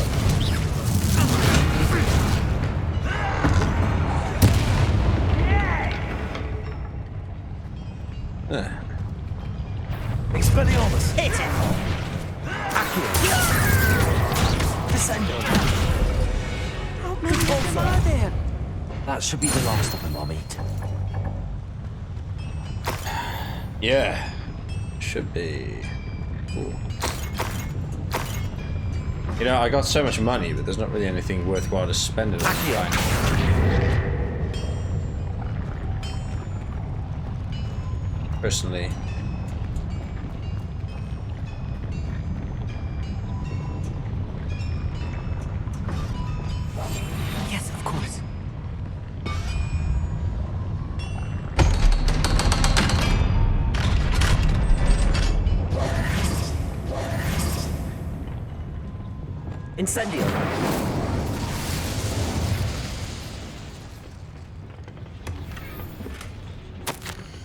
Expelliarmus. Hit it. Accio. Descendo. How many of them are there? That should be the last of them I'll meet. Yeah. Should be. Cool. You know, I got so much money, but there's not really anything worthwhile to spend it on. Personally. Yes, of course. Incendio.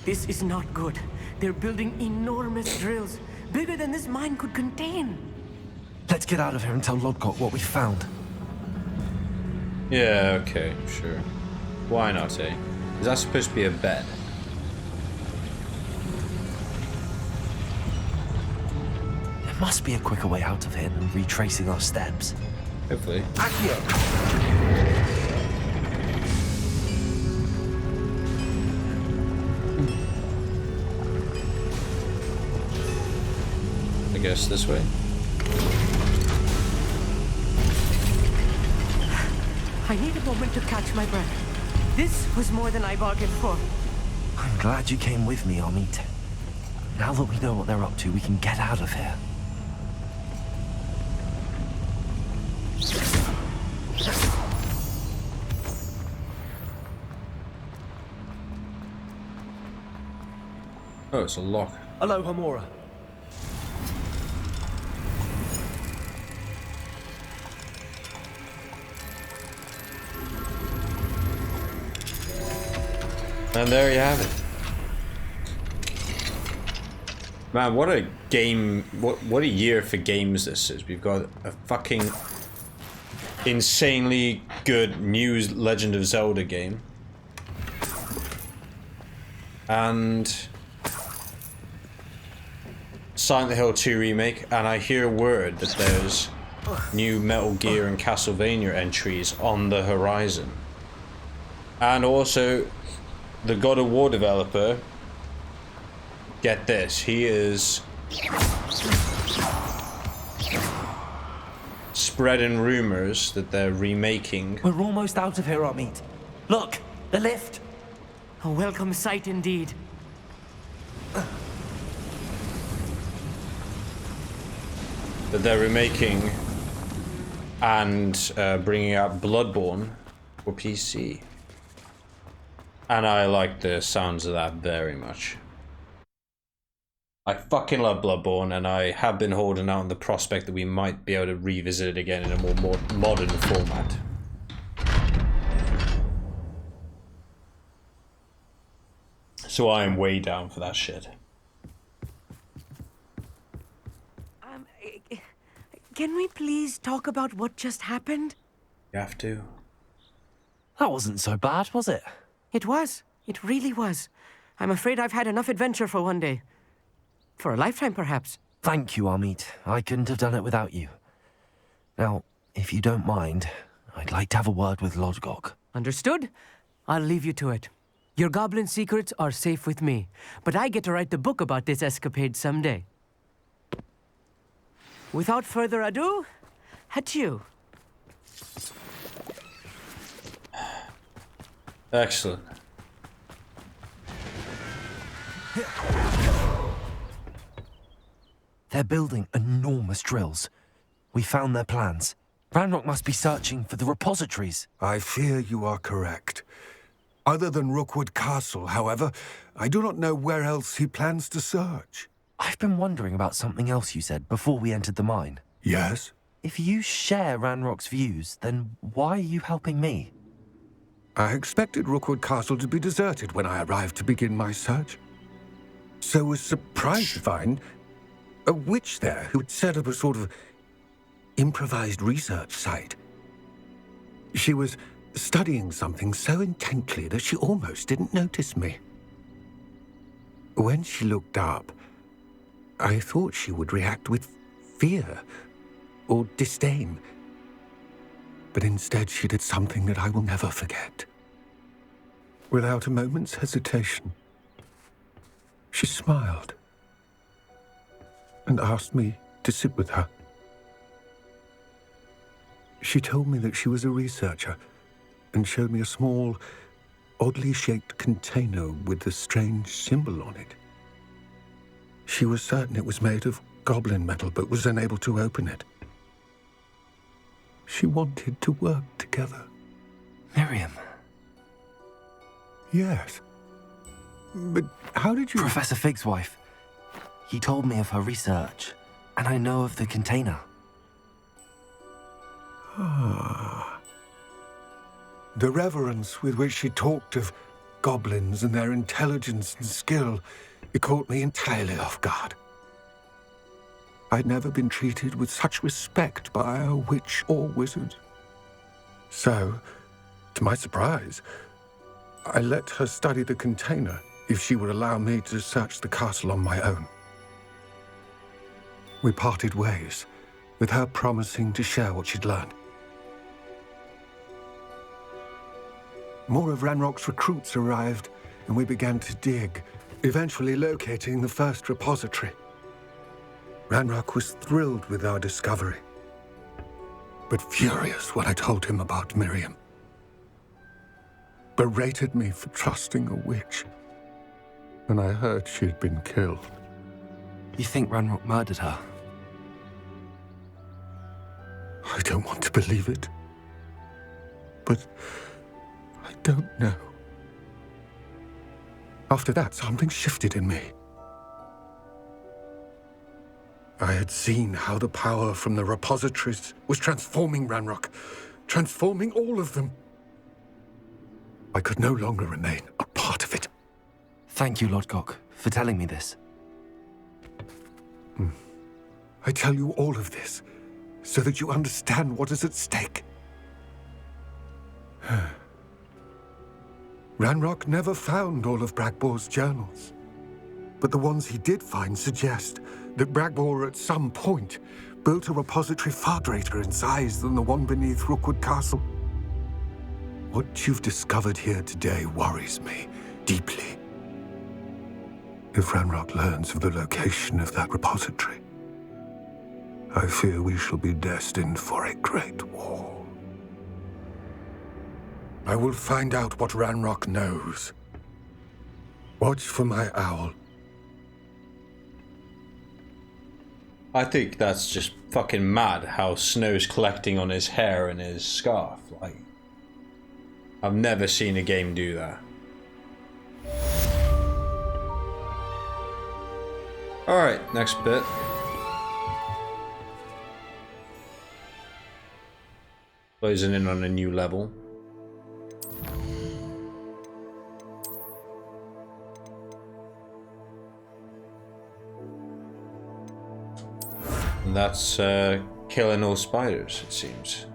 This is not good. They're building enormous drills, bigger than this mine could contain. Let's get out of here and tell Lodgok what we found. Yeah, okay, sure. Why not, eh? Is that supposed to be a bed? There must be a quicker way out of here than retracing our steps. Hopefully. I guess this way. I need a moment to catch my breath. This was more than I bargained for. I'm glad you came with me, Amit. Now that we know what they're up to, we can get out of here. Oh, it's a lock. Hello, Hamura. And there you have it. Man, what a game, what a year for games this is. We've got a fucking insanely good new Legend of Zelda game. And Silent Hill 2 remake, and I hear word that there's new Metal Gear and Castlevania entries on the horizon. And also, the God of War developer, get this, he is spreading rumors that they're remaking. We're almost out of here, Amit. Look, the lift. A welcome sight indeed. That they're remaking and bringing out Bloodborne for PC. And I like the sounds of that very much. I fucking love Bloodborne, and I have been holding out on the prospect that we might be able to revisit it again in a more modern format. So I am way down for that shit. Can we please talk about what just happened? You have to. That wasn't so bad, was it? It was. It really was. I'm afraid I've had enough adventure for one day. For a lifetime, perhaps. Thank you, Amit. I couldn't have done it without you. Now, if you don't mind, I'd like to have a word with Lodgok. Understood? I'll leave you to it. Your goblin secrets are safe with me, but I get to write the book about this escapade someday. Without further ado, adieu. Excellent. They're building enormous drills. We found their plans. Ranrok must be searching for the repositories. I fear you are correct. Other than Rookwood Castle, however, I do not know where else he plans to search. I've been wondering about something else you said before we entered the mine. Yes? If you share Ranrock's views, then why are you helping me? I expected Rookwood Castle to be deserted when I arrived to begin my search. So was surprised to find a witch there who had set up a sort of improvised research site. She was studying something so intently that she almost didn't notice me. When she looked up, I thought she would react with fear or disdain. But instead she did something that I will never forget. Without a moment's hesitation, she smiled and asked me to sit with her. She told me that she was a researcher and showed me a small, oddly shaped container with a strange symbol on it. She was certain it was made of goblin metal, but was unable to open it. She wanted to work together. Miriam. Yes. But how did you... Professor Fig's wife. He told me of her research, and I know of the container. Ah. The reverence with which she talked of goblins and their intelligence and skill, it caught me entirely off guard. I'd never been treated with such respect by a witch or wizard. So, to my surprise, I let her study the container if she would allow me to search the castle on my own. We parted ways, with her promising to share what she'd learned. More of Ranrock's recruits arrived, and we began to dig, eventually locating the first repository. Ranrok was thrilled with our discovery, but furious when I told him about Miriam. Berated me for trusting a witch, and I heard she had been killed. You think Ranrok murdered her? I don't want to believe it, but I don't know. After that, something shifted in me. I had seen how the power from the repositories was transforming Ranrok, transforming all of them. I could no longer remain a part of it. Thank you, Lodgok, for telling me this. I tell you all of this so that you understand what is at stake. Ranrok never found all of Bragbor's journals, but the ones he did find suggest that Bragbor at some point built a repository far greater in size than the one beneath Rookwood Castle. What you've discovered here today worries me deeply. If Ranrok learns of the location of that repository, I fear we shall be destined for a great war. I will find out what Ranrok knows. Watch for my owl. I think that's just fucking mad how snow's collecting on his hair and his scarf. Like, I've never seen a game do that. Alright, next bit. Closing in on a new level. And that's killing all spiders, it seems.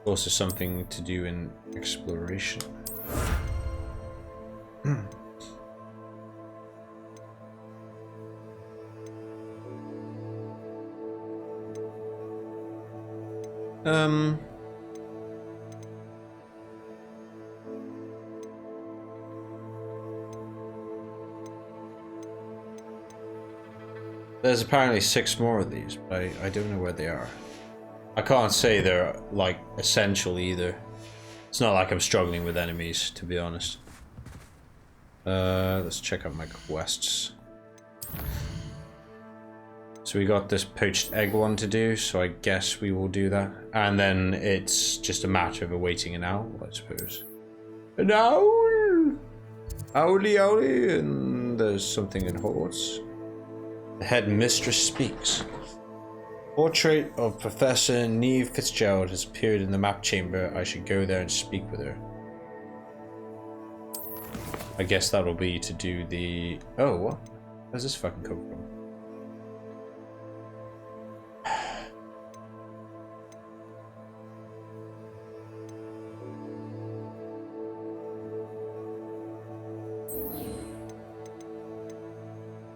Also something to do in exploration. There's apparently 6 more of these, but I don't know where they are. I can't say they're, like, essential either. It's not like I'm struggling with enemies, to be honest. Let's check out my quests. So we got this poached egg one to do, so I guess we will do that. And then it's just a matter of awaiting an owl, I suppose. An owl! Owly owly, and there's something in Hogwarts. The head mistress speaks. Portrait of Professor Neve Fitzgerald has appeared in the map chamber. I should go there and speak with her. I guess that'll be to do the... Oh, what? Where's this fucking come from?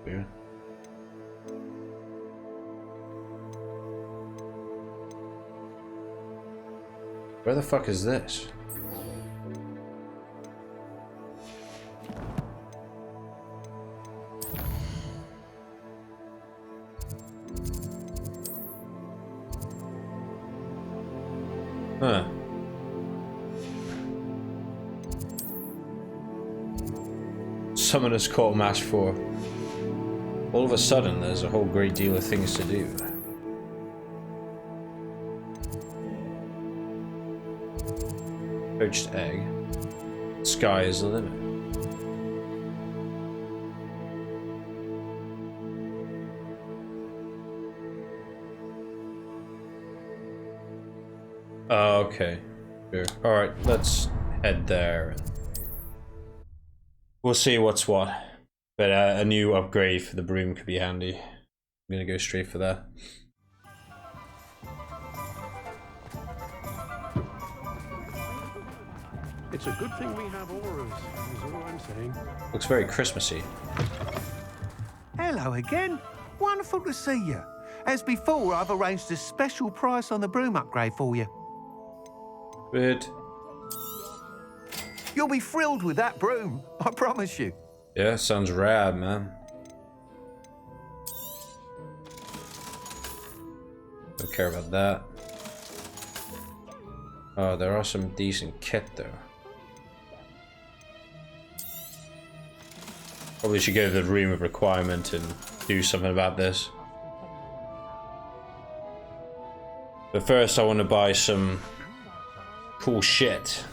Weird. Where the fuck is this? Huh. Summoners Court Match 4. All of a sudden, there's a whole great deal of things to do. Poached egg. Sky is the limit. Oh, okay. Sure. Alright, let's head there. We'll see what's what. But a new upgrade for the broom could be handy. I'm gonna go straight for that. It's a good thing we have auras, is all I'm saying. Looks very Christmassy. Hello again. Wonderful to see you. As before, I've arranged a special price on the broom upgrade for you. Good. You'll be thrilled with that broom, I promise you. Yeah, sounds rad, man. Don't care about that. Oh, there are some decent kit though. Probably should go to the room of requirement and do something about this. But first I want to buy some cool shit,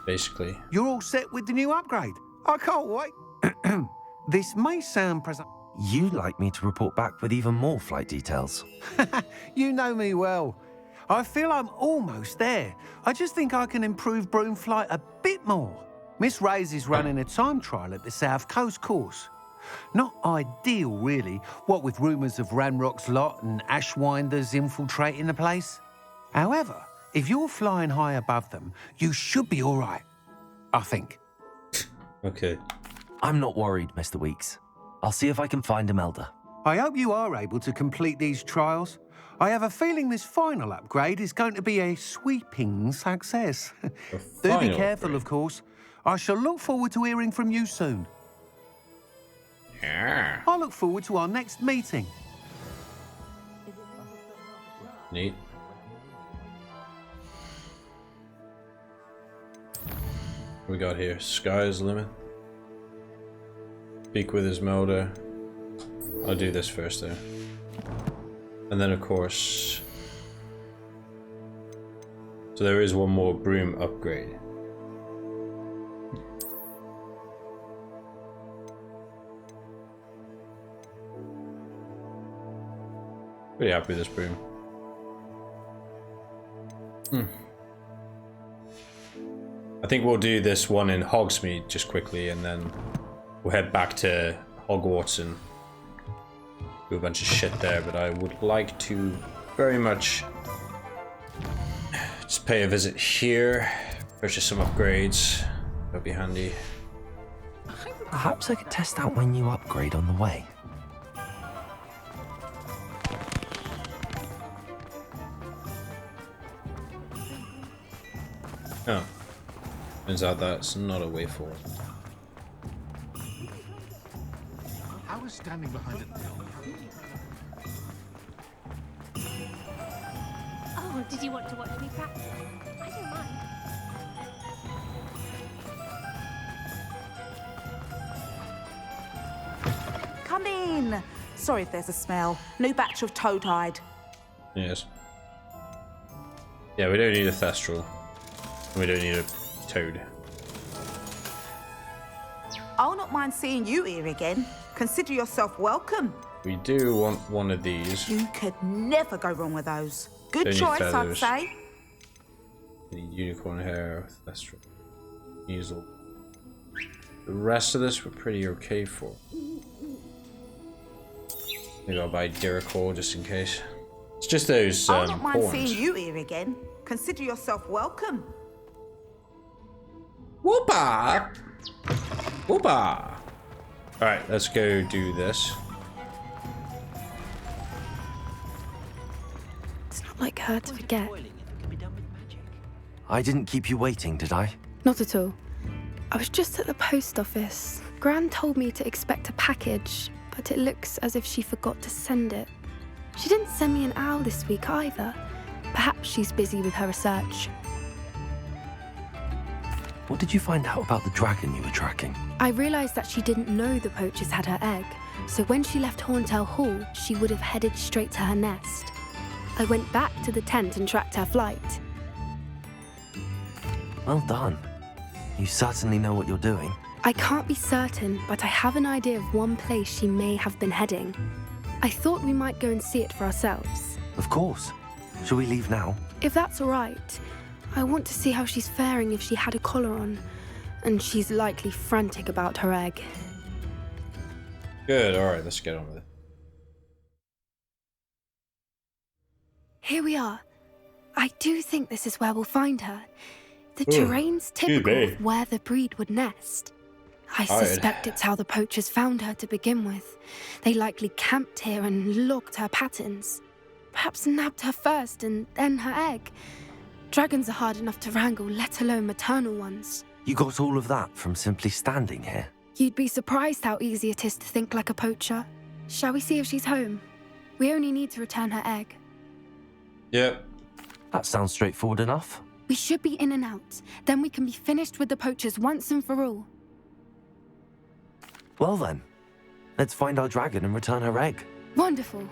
basically. You're all set with the new upgrade. I can't wait. This may sound You'd like me to report back with even more flight details. You know me well. I feel I'm almost there. I just think I can improve broom flight a bit more. Miss Ray's is running a time trial at the South Coast course. Not ideal, really, what with rumours of Ranrok's lot and Asswinders infiltrating the place. However, if you're flying high above them, you should be all right, I think. Okay. I'm not worried, Mr. Weeks. I'll see if I can find Imelda. I hope you are able to complete these trials. I have a feeling this final upgrade is going to be a sweeping success. Do be careful, of course. I shall look forward to hearing from you soon. Yeah. I look forward to our next meeting. Neat. What we got here? Sky's limit. Speak with his molder. I'll do this first though. And then of course... So there is one more broom upgrade. Pretty happy with this broom. I think we'll do this one in Hogsmeade just quickly, and then we'll head back to Hogwarts and do a bunch of shit there. But I would like to very much just pay a visit here, purchase some upgrades. That'll be handy. Perhaps I could test out my new upgrade on the way. Oh. Turns out that's not a way forward. I was standing behind it. Oh, did you want to watch me practice? I don't mind. Come in. Sorry if there's a smell. New batch of toad-hide. Yes. Yeah, we don't need a thestral. We don't need a toad. I'll not mind seeing you here again. Consider yourself welcome. We do want one of these. You could never go wrong with those. Good Don't need choice, I'd feathers. say. We need unicorn hair, thestral, easel. The rest of this we're pretty okay for. Maybe I'll buy Derrickor just in case. It's just those I'll not mind horns. seeing you here again. Consider yourself welcome. Whoopa! Whoopa! Alright, let's go do this. It's not like her to forget. I didn't keep you waiting, did I? Not at all. I was just at the post office. Gran told me to expect a package, but it looks as if she forgot to send it. She didn't send me an owl this week either. Perhaps she's busy with her research. What did you find out about the dragon you were tracking? I realised that she didn't know the poachers had her egg, so when she left Horntail Hall, she would have headed straight to her nest. I went back to the tent and tracked her flight. Well done. You certainly know what you're doing. I can't be certain, but I have an idea of one place she may have been heading. I thought we might go and see it for ourselves. Of course. Shall we leave now? If that's all right. I want to see how she's faring if she had a collar on. And she's likely frantic about her egg. Good, alright, let's get on with it. Here we are. I do think this is where we'll find her. The terrain's typical of where the breed would nest. I suspect it's how the poachers found her to begin with. They likely camped here and logged her patterns. Perhaps nabbed her first and then her egg. Dragons are hard enough to wrangle, let alone maternal ones. You got all of that from simply standing here? You'd be surprised how easy it is to think like a poacher. Shall we see if she's home? We only need to return her egg. Yep. That sounds straightforward enough. We should be in and out. Then we can be finished with the poachers once and for all. Well then, let's find our dragon and return her egg. Wonderful.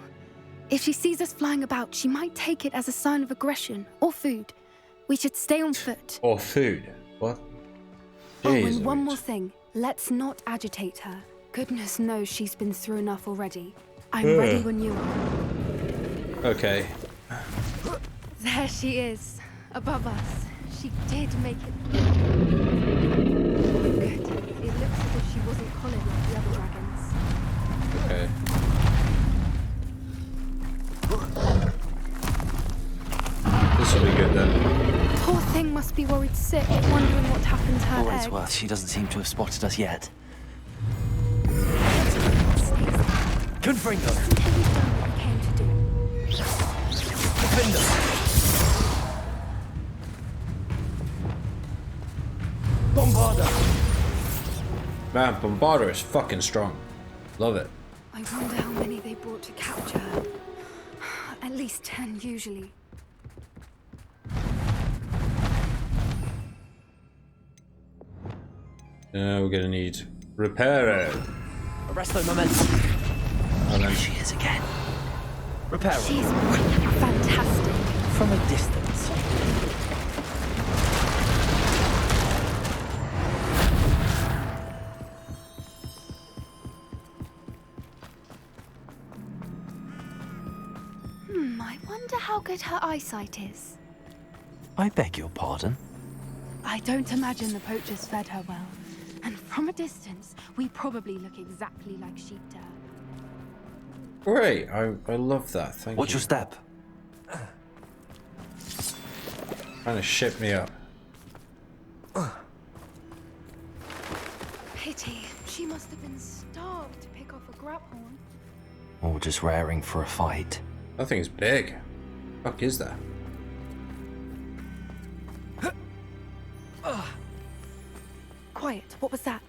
If she sees us flying about, she might take it as a sign of aggression or food. We should stay on foot. Or food. What? Oh, Jeez, and one more thing. Let's not agitate her. Goodness knows she's been through enough already. I'm ready when you are. Okay. There she is, above us. She did make it. Good. It looks as if she wasn't collared like the other dragons. Okay. This will be good then. Poor thing must be worried sick, wondering what happened to her For what it's egg. worth, she doesn't seem to have spotted us yet. Confringo! Until we've done what we came to do. Defender! Bombarder! Man, Bombarder is fucking strong. Love it. I wonder how many they brought to capture her. At least 10 usually. We're gonna need repairer. Arresto momentum. And then She is again. Repair. She's fantastic. From a distance. I wonder how good her eyesight is. I beg your pardon? I don't imagine the poachers fed her well. And from a distance, we probably look exactly like sheep to her. great. I love that. Thank What's you. your step? Trying to ship me up. Pity. She must have been starved to pick off a grabhorn. Or just raring for a fight? That thing's big. Fuck is that? Quiet. What was that?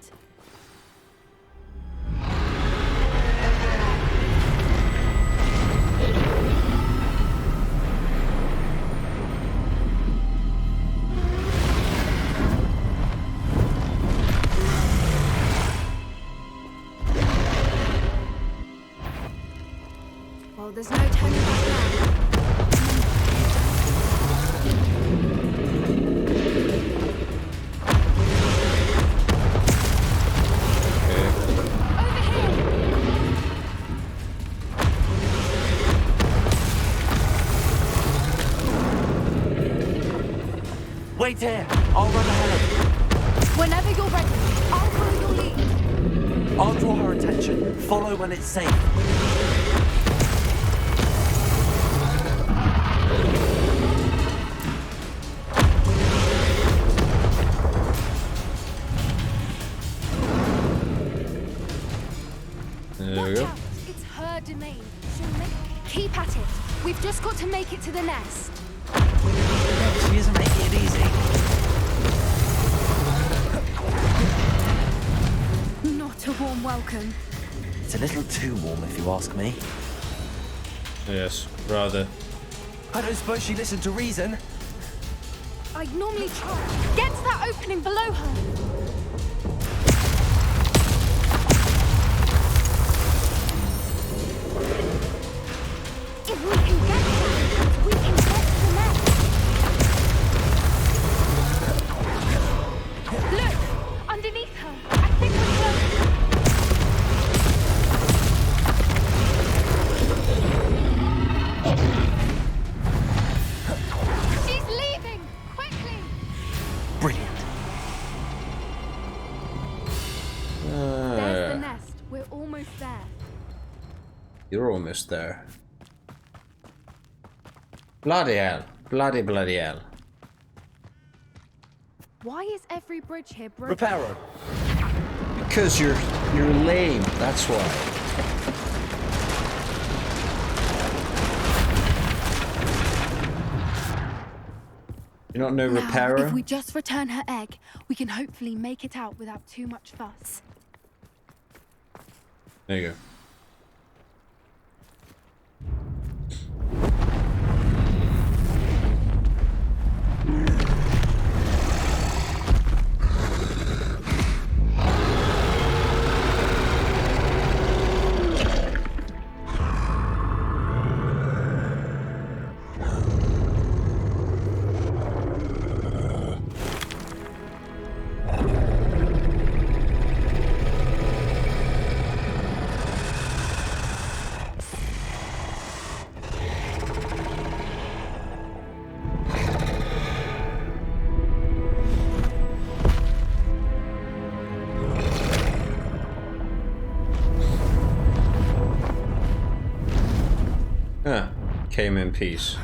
Well, there's no turning back now. Wait here! I'll run ahead. Whenever you're ready, I'll follow your lead. I'll draw her attention. Follow when it's safe. There we Watch go. out. It's her domain. She'll make... Keep at it. We've just got to make it to the nest. She isn't making it easy. Not a warm welcome. It's a little too warm if you ask me. Yes, rather. I don't suppose she listened to reason. I'd normally try. Get to that opening below her. If we can get to that, we can get to the nest. Look! Underneath her. I think we're close. She's leaving! Quickly! Brilliant. There's the nest. We're almost there. You're almost there. Bloody hell. Bloody hell. Why is every bridge here broken? Reparo. Because you're lame, that's why. You're not no repairer? If we just return her egg, we can hopefully make it out without too much fuss. There you go. Came in peace.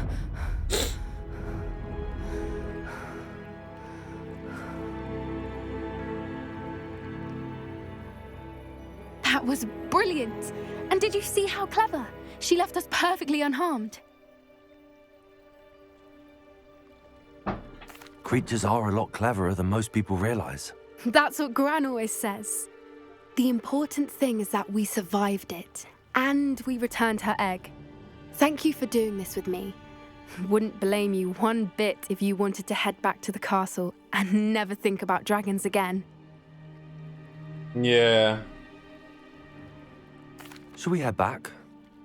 That was brilliant! And did you see how clever? She left us perfectly unharmed. Creatures are a lot cleverer than most people realize. That's what Gran always says. The important thing is that we survived it, and we returned her egg. Thank you for doing this with me. Wouldn't blame you one bit if you wanted to head back to the castle and never think about dragons again. Yeah. Shall we head back?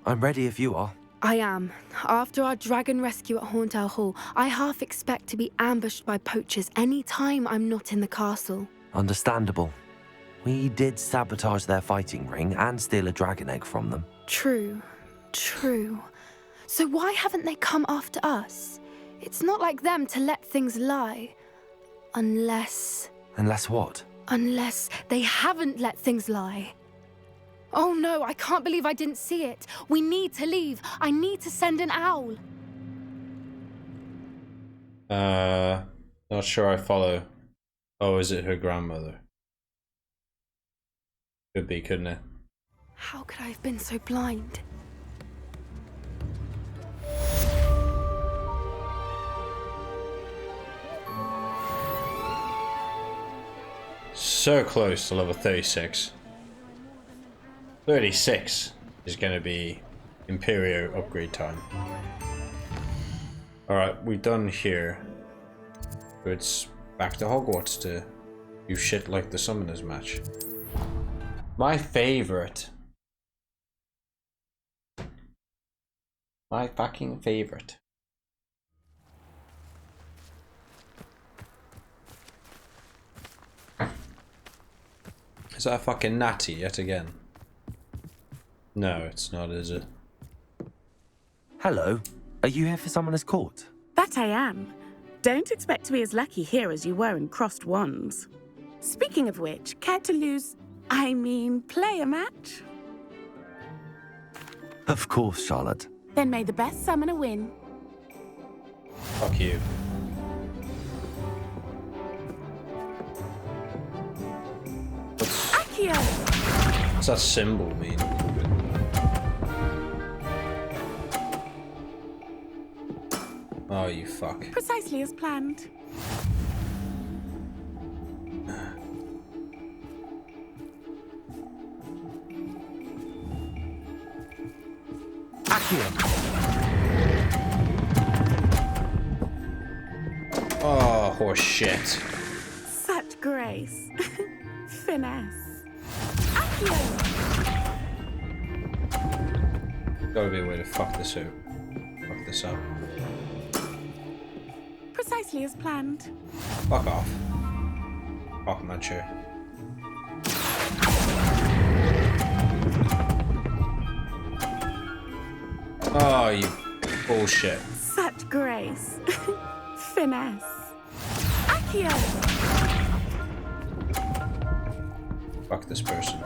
I'm ready if you are. I am. After our dragon rescue at Hauntow Hall, I half expect to be ambushed by poachers any time I'm not in the castle. Understandable. We did sabotage their fighting ring and steal a dragon egg from them. True. So why haven't they come after us? It's not like them to let things lie. Unless... Unless what? Unless they haven't let things lie. Oh no, I can't believe I didn't see it. We need to leave. I need to send an owl. Not sure I follow. Oh, is it her grandmother? Could be, couldn't it? How could I have been so blind? So close to level 36. 36 is going to be Imperio upgrade time. Alright, we're done here. So it's back to Hogwarts to do shit like the Summoners match. My favorite. My fucking favorite. Is that a fucking natty yet again? No, it's not, is it? Hello. Are you here for Summoner's Court? That I am. Don't expect to be as lucky here as you were in Crossed Wands. Speaking of which, care to play a match? Of course, Charlotte. Then may the best summoner win. Fuck you. What's that symbol mean? Oh, you fuck. Precisely as planned. Oh, horse shit. Such grace. Finesse. Accio! Gotta be a way to fuck this up. Fuck this up. Precisely as planned. Fuck off. Fuck my chair. Oh, you bullshit. Such grace. Finesse. Accio! Fuck this person.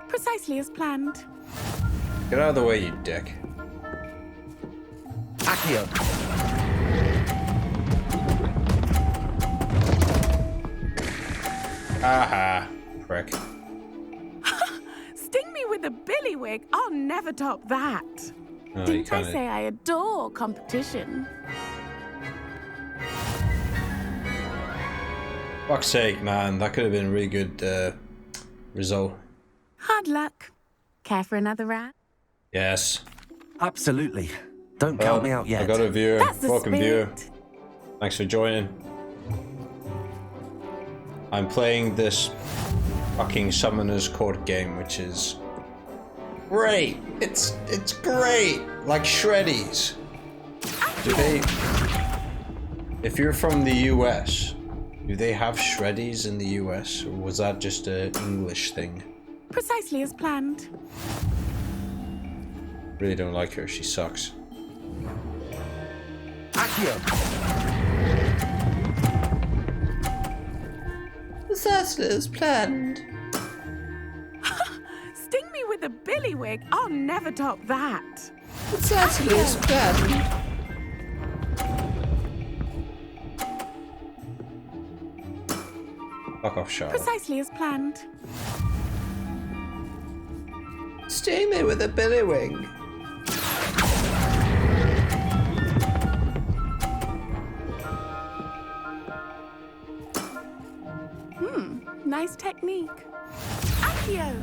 Precisely as planned. Get out of the way, you dick. Accio! Aha, prick. Sting me with a billywig. I'll never top that. Oh, Didn't I say I adore competition? Fuck's sake, man. That could have been a really good result. Hard luck. Care for another round? Yes. Absolutely. Don't count me out yet. I got a viewer. That's the Welcome, spirit. viewer. Thanks for joining. I'm playing this fucking Summoner's Court game, which is great. It's great. Like Shreddies. Do they... If you're from the US, do they have Shreddies in the US? Or was that just an English thing? Precisely as planned. Really don't like her. She sucks. Precisely as planned. Sting me with a billywig. I'll never top that. Precisely as planned. Fuck off, Charlotte. Precisely as planned. Sting me with a billywig. Nice technique. Accio!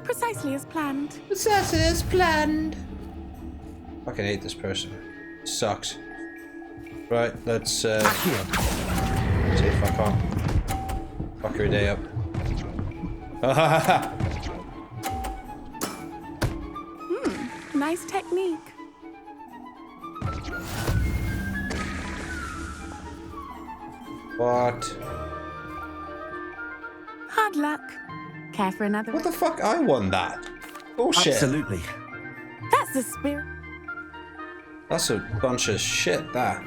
Precisely as planned. Precisely as planned. Fucking hate this person. Sucks. Right, let's see if I can't fuck her day up. Nice technique. What? Hard luck. Care for another? What the fuck? I won that. Bullshit. Absolutely. That's the spirit. That's a bunch of shit, that.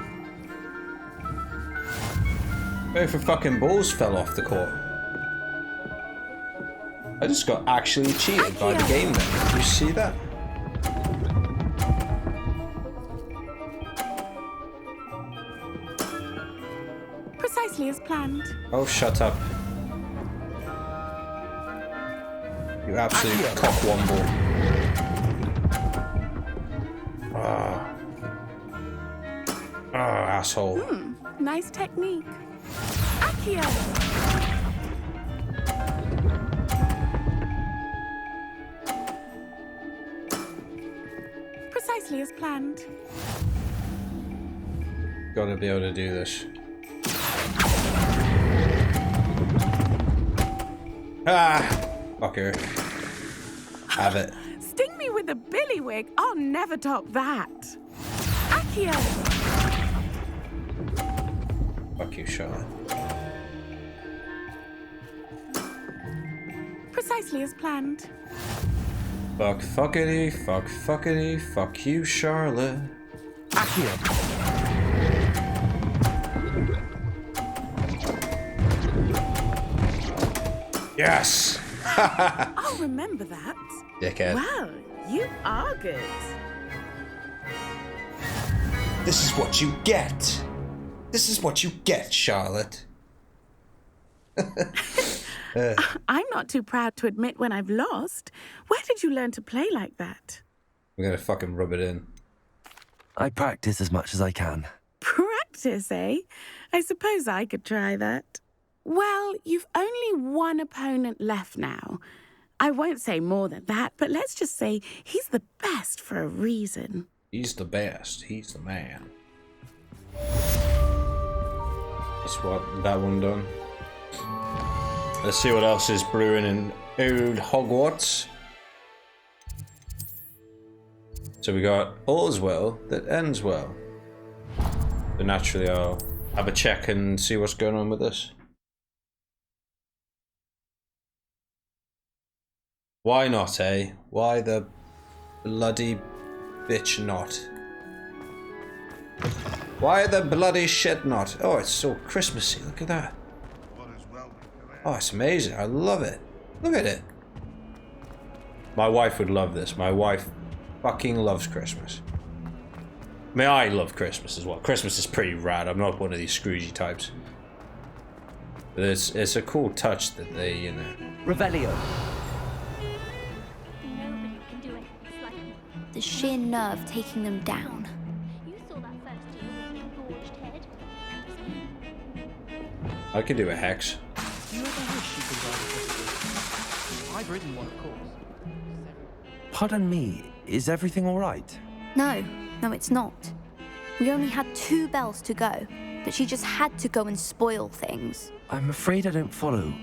Both her fucking balls fell off the court. I just got actually cheated by the game then. Did you see that? Precisely as planned. Oh, shut up. You absolute cockwomble. Asshole. Nice technique. Accio! Precisely as planned. Gotta be able to do this. Fuck her. Have it. Sting me with a billywig. I'll never top that. Accio! Fuck you, Charlotte. Precisely as planned. Fuck fuckity, fuck fuckity, fuck you, Charlotte. Yes! I'll remember that. Dickhead. Wow, you are good. This is what you get. This is what you get, Charlotte. I'm not too proud to admit when I've lost. Where did you learn to play like that? I'm gonna fucking rub it in. I practice as much as I can. Practice, eh? I suppose I could try that. Well, you've only one opponent left now. I won't say more than that, but let's just say he's the best for a reason. He's the best. He's the man. That's what that one done. Let's see what else is brewing in old Hogwarts. So we got all's well that ends well. So naturally I'll have a check and see what's going on with this. Why not, eh? Why the bloody bitch not? Why the bloody shit not? Oh, it's so Christmassy. Look at that. Oh, it's amazing. I love it. Look at it. My wife would love this. My wife fucking loves Christmas. I mean, I love Christmas as well. Christmas is pretty rad. I'm not one of these Scroogey types. But it's a cool touch that they, you know. Revelio. Nobody can do it. It's like The sheer nerve taking them down. you saw that first year with the gorged head. I could do a hex. Do you ever wish you could ride a bicycle? I've ridden one, of course. Pardon me, is everything all right? No, it's not. We only had 2 bells to go, but she just had to go and spoil things. I'm afraid I don't follow.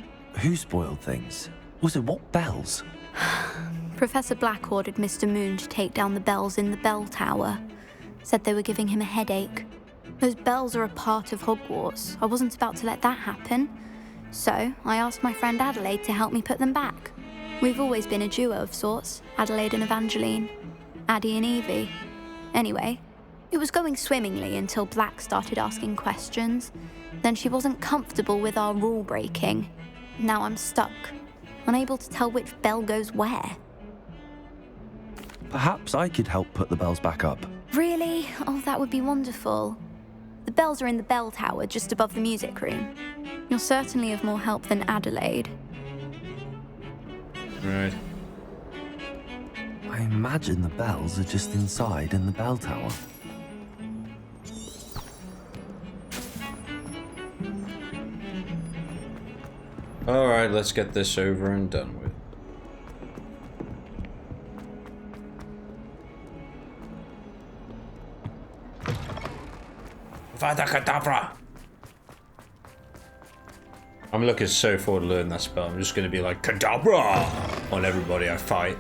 Who spoiled things? Also, what bells? Professor Black ordered Mr. Moon to take down the bells in the bell tower. Said they were giving him a headache. Those bells are a part of Hogwarts. I wasn't about to let that happen. So, I asked my friend Adelaide to help me put them back. We've always been a duo of sorts, Adelaide and Evangeline. Addie and Evie. Anyway, it was going swimmingly until Black started asking questions. Then she wasn't comfortable with our rule breaking. Now I'm stuck, unable to tell which bell goes where. Perhaps I could help put the bells back up. Really? Oh, that would be wonderful. The bells are in the bell tower just above the music room. You're certainly of more help than Adelaide. Right. I imagine the bells are just inside in the bell tower. Alright, let's get this over and done with. Vada Kedavra! I'm looking so forward to learn that spell. I'm just gonna be like Kedavra on everybody I fight.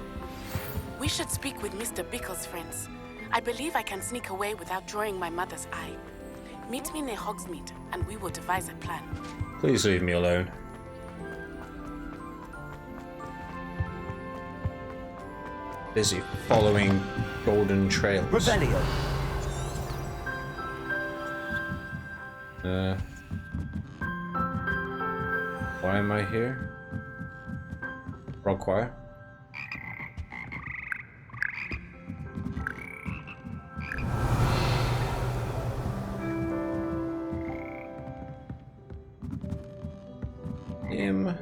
We should speak with Mr. Bickle's friends. I believe I can sneak away without drawing my mother's eye. Meet me near Hogsmeade, and we will devise a plan. Please leave me alone. Busy following golden trails. Revelio. Why am I here? Rock choir. Him.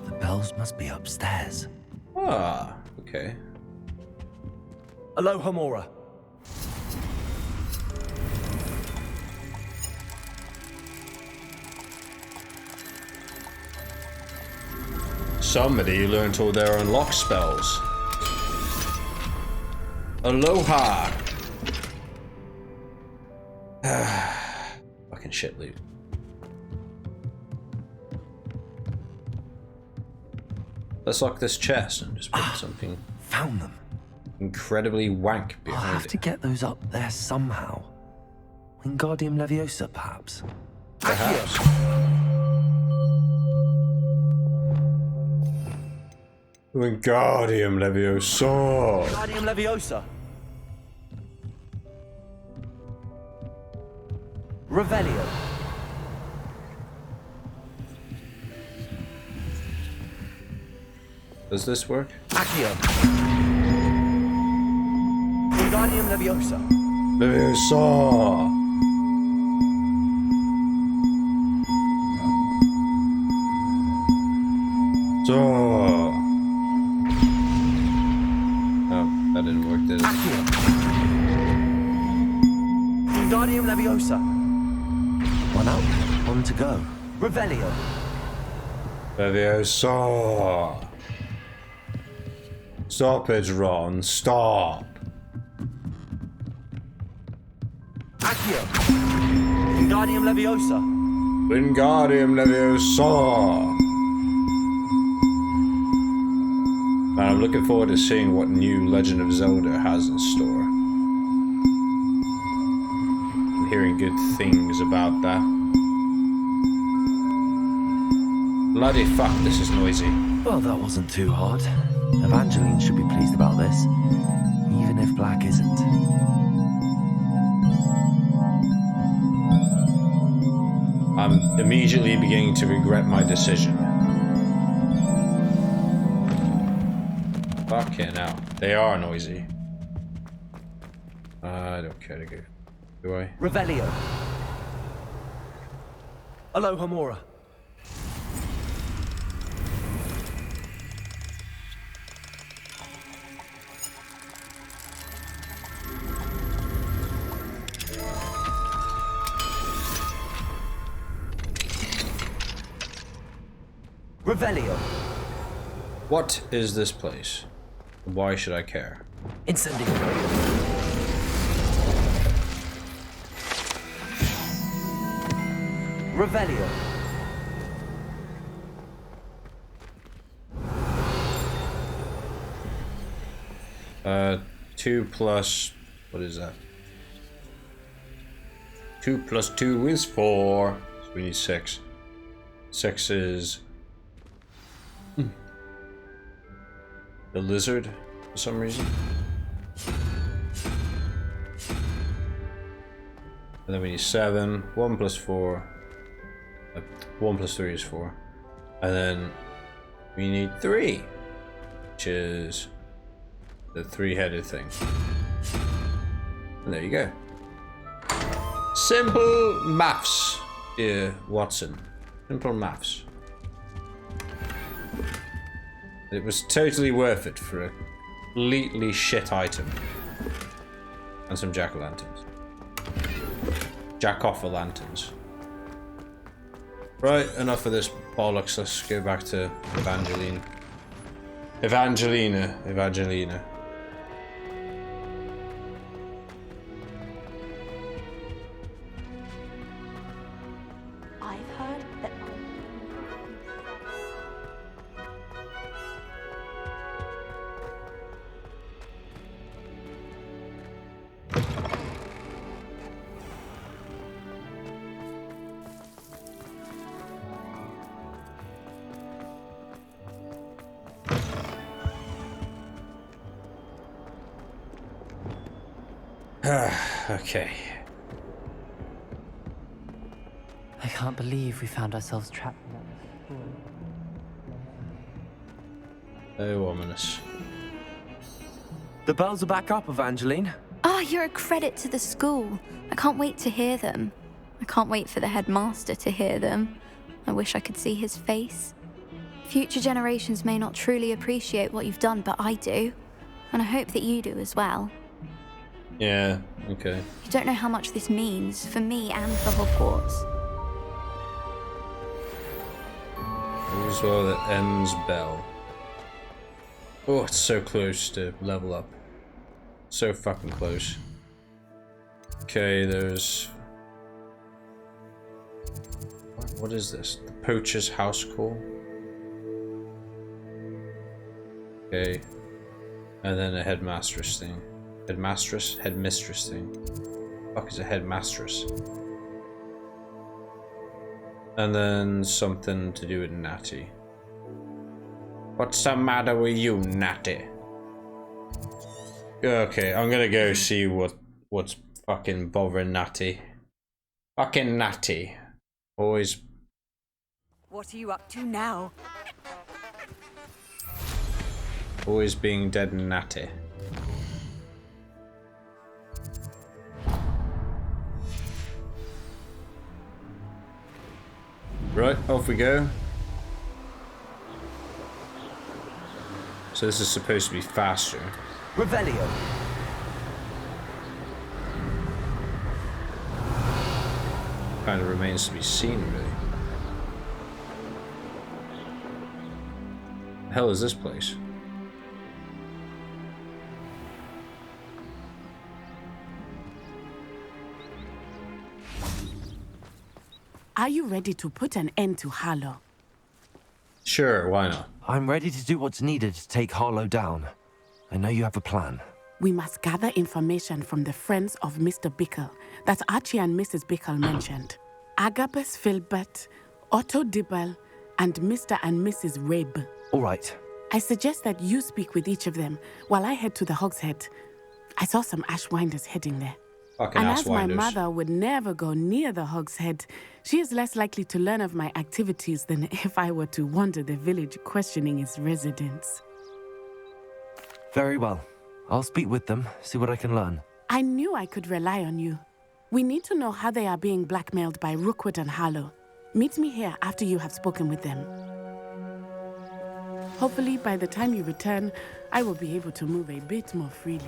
The bells must be upstairs. Ah, okay. Aloha Mora. Somebody learned all their unlock spells. Aloha! Fucking shit loot. Let's lock this chest and just put something. Found them. Incredibly wank I'll behind have it. to get those up there somehow. Wingardium Leviosa, perhaps. Perhaps. Wingardium Leviosa. Wingardium Leviosa. Revelio. Does this work? Accio. Wingardium Leviosa. Leviosa. So. Oh, that didn't work, did it? Accio. Wingardium Leviosa. One up, one to go. Revelio. Leviosa. Stop it, Ron. Stop. Accio. Wingardium Leviosa. Wingardium Leviosa. Man, I'm looking forward to seeing what new Legend of Zelda has in store. I'm hearing good things about that. Bloody fuck, this is noisy. Well, that wasn't too hard. Evangeline should be pleased about this, even if Black isn't. I'm immediately beginning to regret my decision. Fucking hell. They are noisy. I don't care to go. Do I? Revelio. Aloha Mora. Revelio. What is this place? Why should I care? Incendio. Revelio. 2 plus... What is that? 2 plus 2 is 4. So we need 6. 6 is... The lizard, for some reason. And then we need 7. 1 plus 4. 1 plus 3 is 4. And then we need 3. Which is the 3-headed thing. And there you go. Simple maths, dear Watson. Simple maths. It was totally worth it for a completely shit item. And some jack-o'-lanterns. Jack-off-a-lanterns. Right, enough of this bollocks. Let's go back to Evangelina. I've heard that Okay. I can't believe we found ourselves trapped in that. Oh, ominous. The bells are back up, Evangeline. Ah, you're a credit to the school. I can't wait to hear them. I can't wait for the headmaster to hear them. I wish I could see his face. Future generations may not truly appreciate what you've done, but I do. And I hope that you do as well. Yeah, okay. You don't know how much this means for me and for Hogwarts. As well, the ends bell. Oh, it's so close to level up. So fucking close. Okay, there's... What is this? The Poacher's House Call? Okay. And then a headmistress thing. Headmistress thing. Fuck is a headmistress? And then something to do with Natty. What's the matter with you, Natty? Okay, I'm gonna go see what's fucking bothering Natty. Fucking Natty. Always. What are you up to now? Always being dead and Natty. Right, off we go. So this is supposed to be faster. Revelio. Kind of remains to be seen, really. The hell is this place? Are you ready to put an end to Harlow? Sure, why not? I'm ready to do what's needed to take Harlow down. I know you have a plan. We must gather information from the friends of Mr. Bickle that Archie and Mrs. Bickle mentioned. Agabus Filbert, Otto Dibble, and Mr. and Mrs. Rabe. All right. I suggest that you speak with each of them while I head to the Hog's Head. I saw some Asswinders heading there. Fucking and as my Asswinders. mother would never go near the Hog's Head, she is less likely to learn of my activities than if I were to wander the village questioning its residents. Very well. I'll speak with them, see what I can learn. I knew I could rely on you. We need to know how they are being blackmailed by Rookwood and Harlow. Meet me here after you have spoken with them. Hopefully, by the time you return, I will be able to move a bit more freely.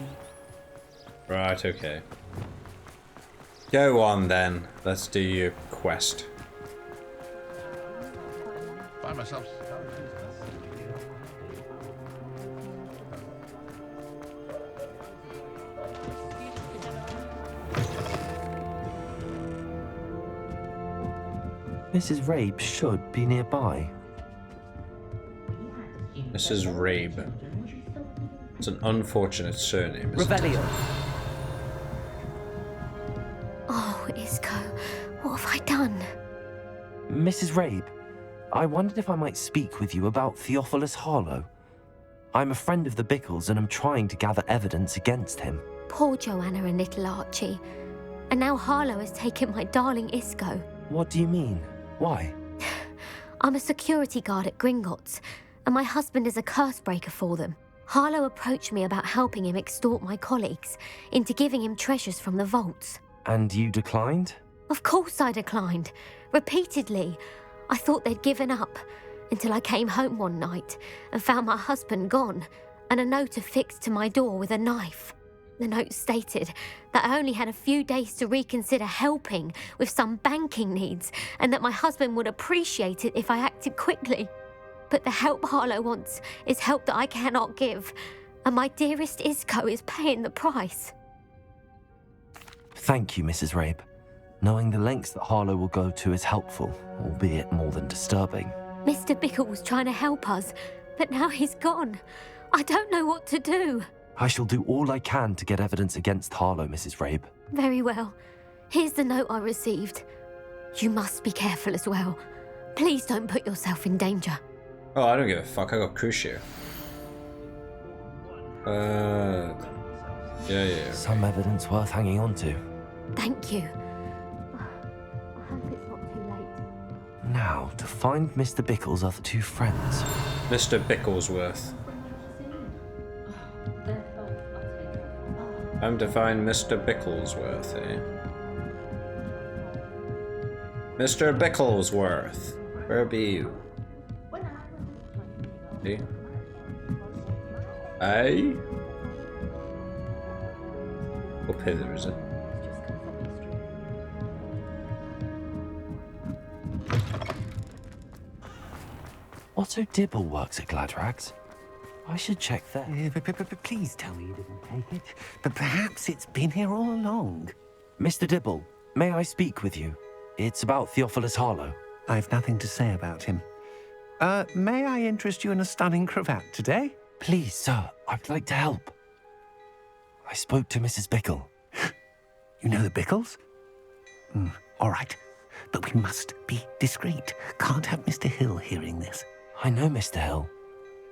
Right, okay. Go on then. Let's do your quest. Find myself. Mrs. Rabe should be nearby. Mrs. Rabe. It's an unfortunate surname. Revelio. Oh, Isco, what have I done? Mrs. Rabe, I wondered if I might speak with you about Theophilus Harlow. I'm a friend of the Bickles and I'm trying to gather evidence against him. Poor Joanna and little Archie. And now Harlow has taken my darling Isco. What do you mean? Why? I'm a security guard at Gringotts, and my husband is a curse breaker for them. Harlow approached me about helping him extort my colleagues into giving him treasures from the vaults. And you declined? Of course I declined. Repeatedly. I thought they'd given up, until I came home one night and found my husband gone, and a note affixed to my door with a knife. The note stated that I only had a few days to reconsider helping with some banking needs, and that my husband would appreciate it if I acted quickly. But the help Harlow wants is help that I cannot give, and my dearest Isco is paying the price. Thank you, Mrs. Rabe. Knowing the lengths that Harlow will go to is helpful, albeit more than disturbing. Mr. Bickle was trying to help us, but now he's gone. I don't know what to do. I shall do all I can to get evidence against Harlow, Mrs. Rabe. Very well. Here's the note I received. You must be careful as well. Please don't put yourself in danger. Oh, I don't give a fuck. I got Crucio. Yeah. Some evidence worth hanging on to. Thank you. I hope it's not too late. Now, to find Mr. Bickle's other two friends. Mr. Bicklesworth. Time to find Mr. Bicklesworth, eh? Mr. Bicklesworth, where be you? See? Aye? Up hither, is it? Otto Dibble works at Gladrags. I should check there. Please tell me you didn't take it. But perhaps it's been here all along. Mr. Dibble, may I speak with you? It's about Theophilus Harlow. I've nothing to say about him. May I interest you in a stunning cravat today? Please, sir, I'd like to help. I spoke to Mrs. Bickle. You know the Bickles? All right. But we must be discreet. Can't have Mr. Hill hearing this. I know Mr. Hill.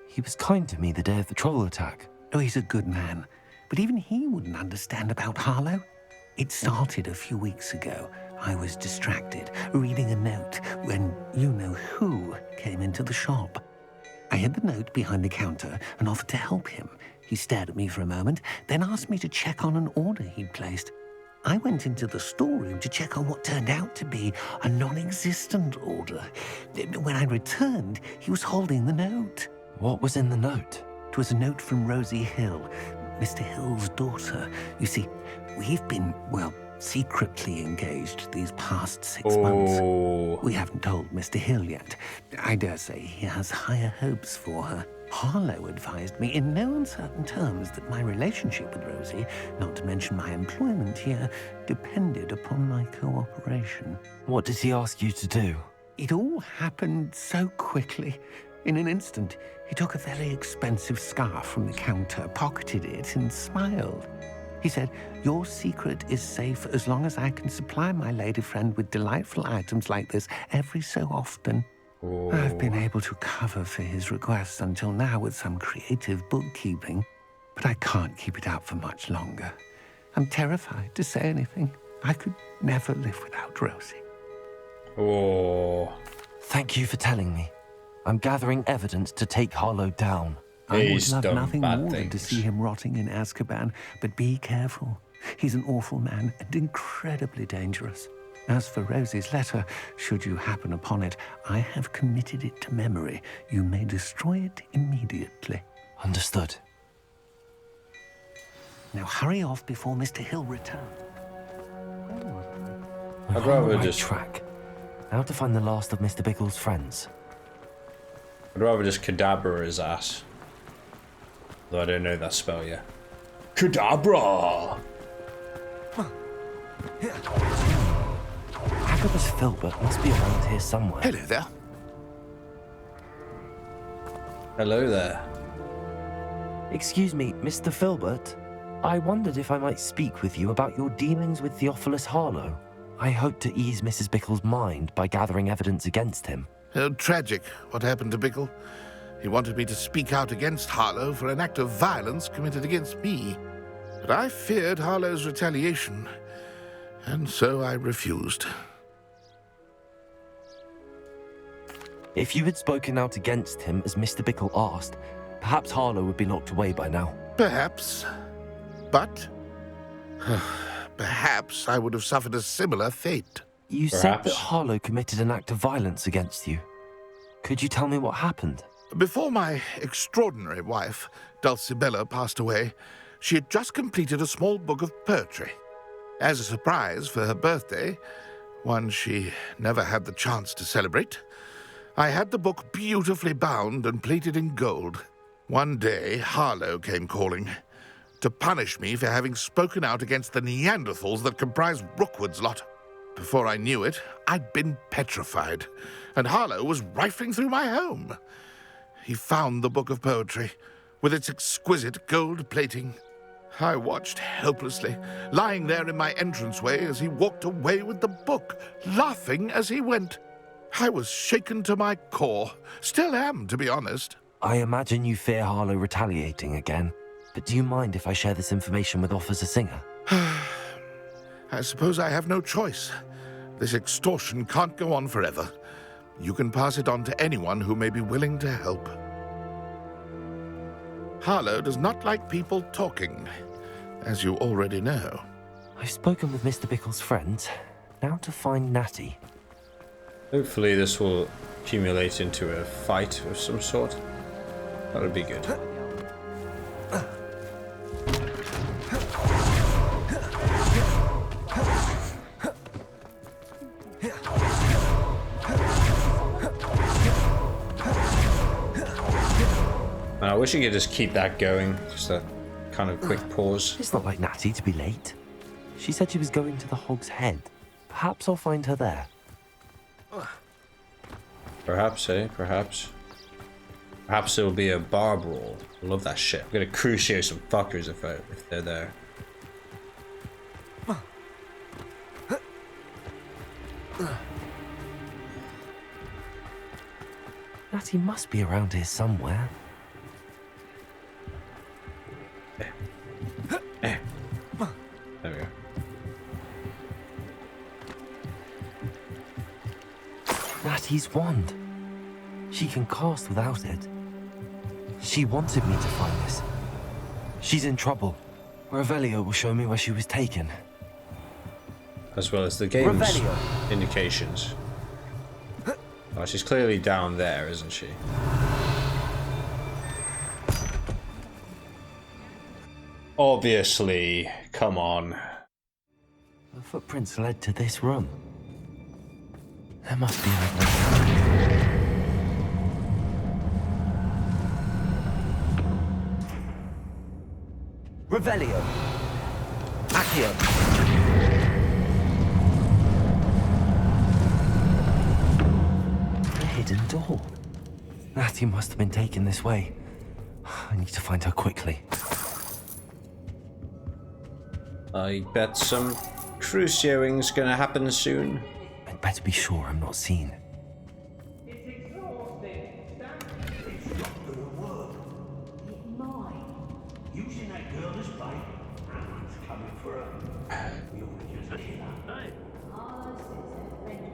He was kind to me the day of the troll attack. Oh, he's a good man. But even he wouldn't understand about Harlow. It started a few weeks ago. I was distracted, reading a note, when you-know-who came into the shop. I hid the note behind the counter and offered to help him. He stared at me for a moment, then asked me to check on an order he'd placed. I went into the storeroom to check on what turned out to be a non-existent order. When I returned, he was holding the note. What was in the note? It was a note from Rosie Hill, Mr. Hill's daughter. You see, we've been, secretly engaged these past 6 months. We haven't told Mr. Hill yet. I dare say he has higher hopes for her. Harlow advised me in no uncertain terms that my relationship with Rosie, not to mention my employment here, depended upon my cooperation. What did he ask you to do? It all happened so quickly. In an instant, he took a very expensive scarf from the counter, pocketed it, and smiled. He said, "Your secret is safe as long as I can supply my lady friend with delightful items like this every so often." I've been able to cover for his requests until now with some creative bookkeeping, but I can't keep it up for much longer. I'm terrified to say anything. I could never live without Rosie. Thank you for telling me. I'm gathering evidence to take Harlow down. I would He's love done nothing bad more than to things. see him rotting in Azkaban, but be careful. He's an awful man and incredibly dangerous. As for Rosie's letter, should you happen upon it, I have committed it to memory. You may destroy it immediately. Understood. Now hurry off before Mr. Hill returns. We're I'd on rather the right just- track. Now to find the last of Mr. Bickle's friends. I'd rather just cadabra his ass. Though I don't know that spell yet. Cadabra! Agabus Filbert must be around here somewhere. Hello there. Hello there. Excuse me, Mr. Filbert. I wondered if I might speak with you about your dealings with Theophilus Harlow. I hope to ease Mrs. Bickle's mind by gathering evidence against him. Oh, tragic what happened to Bickle. He wanted me to speak out against Harlow for an act of violence committed against me. But I feared Harlow's retaliation, and so I refused. If you had spoken out against him as Mr. Bickle asked, perhaps Harlow would be locked away by now. Perhaps. But perhaps I would have suffered a similar fate. You said that Harlow committed an act of violence against you. Could you tell me what happened? Before my extraordinary wife, Dulcibella, passed away, she had just completed a small book of poetry. As a surprise for her birthday, one she never had the chance to celebrate, I had the book beautifully bound and plated in gold. One day, Harlow came calling to punish me for having spoken out against the Neanderthals that comprise Rookwood's lot. Before I knew it, I'd been petrified, and Harlow was rifling through my home. He found the book of poetry, with its exquisite gold plating. I watched helplessly, lying there in my entranceway as he walked away with the book, laughing as he went. I was shaken to my core. Still am, to be honest. I imagine you fear Harlow retaliating again, but do you mind if I share this information with Officer Singer? I suppose I have no choice. This extortion can't go on forever. You can pass it on to anyone who may be willing to help. Harlow does not like people talking, as you already know. I've spoken with Mr. Bickle's friends. Now to find Natty. Hopefully this will accumulate into a fight of some sort. That would be good. I wish you could just keep that going. Just a kind of quick pause. It's not like Natty to be late. She said she was going to the Hog's Head. Perhaps I'll find her there. Perhaps, eh? Perhaps. Perhaps it'll be a bar brawl. I love that shit. I'm gonna crucio some fuckers if they're there. Natty must be around here somewhere. There we go. Natty's wand. She can cast without it. She wanted me to find this. She's in trouble. Revelio will show me where she was taken. As well as the game's indications. Oh, she's clearly down there, isn't she? Obviously. Come on. The footprints led to this room. There must be another. Revelio. Accio. A hidden door. Natty must have been taken this way. I need to find her quickly. I bet some crucioing's gonna happen soon. I'd better be sure I'm not seen. Using that girl as bait. Ranrok's coming for her. You're just a killer.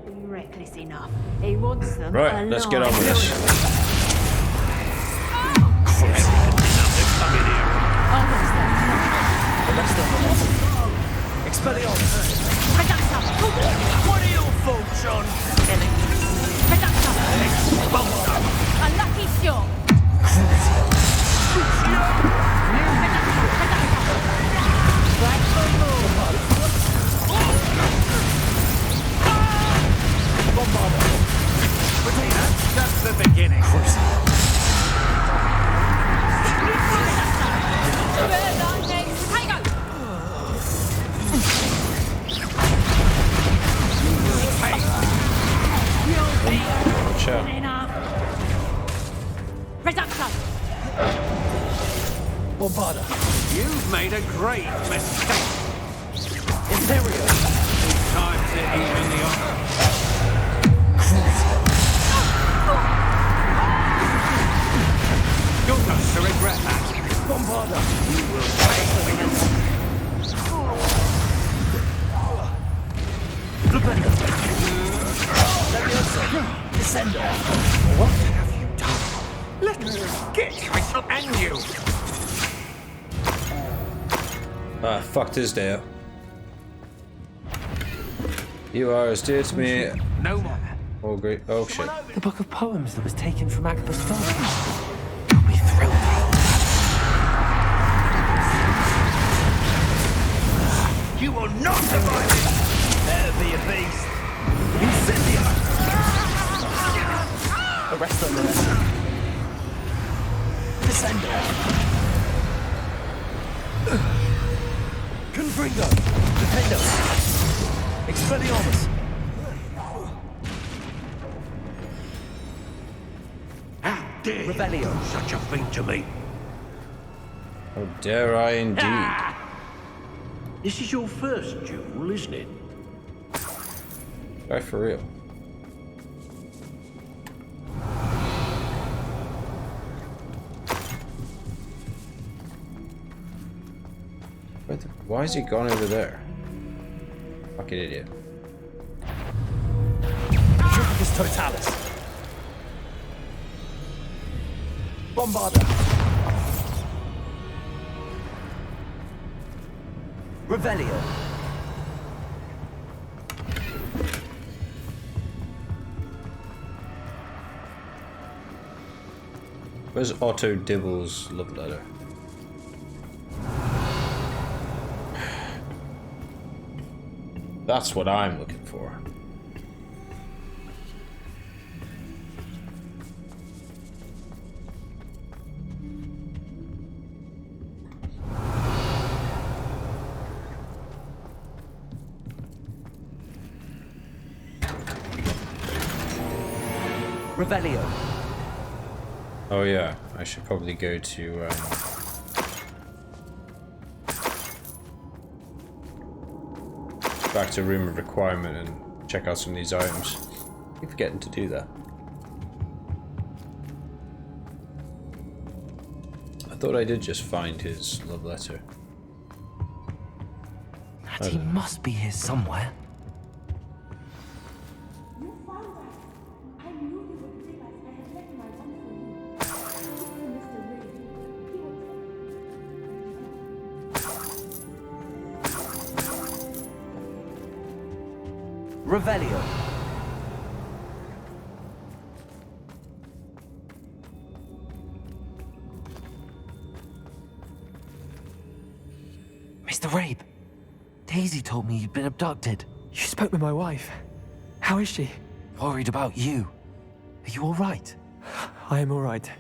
Be reckless enough. He wants them Right, let's get on with this. You've made a great mistake. Inferior. Time to even the offer. You're going to regret that. Bombarda, you will pay for it. Descender. What have you done? Let me get I shall end you. Ah, fucked his day up. You are as dear to me. No more. Oh great. Oh shit. The book of poems that was taken from Agnes father. You'll be thrilled. You will not survive it! Better be a beast. Incendio! Arrest on the lesson. Descender. Confringo. Defendo. Expelliarmus. How dare Rebellion such a thing to me? How dare I indeed. This is your first duel, isn't it? Try for real. Why is he gone over there? Fucking idiot. Jupiter's Totalis. Bombarda. Revelio. Where's Otto Dibble's love letter? That's what I'm looking for. Revelio. Oh yeah, I should probably go to back to Room of Requirement and check out some of these items. I keep forgetting to do that. I thought I did just find his love letter. He must be here somewhere. Revelio. Mr. Rabe, Daisy told me you'd been abducted. You spoke with my wife. How is she? Worried about you. Are you all right? I am all right.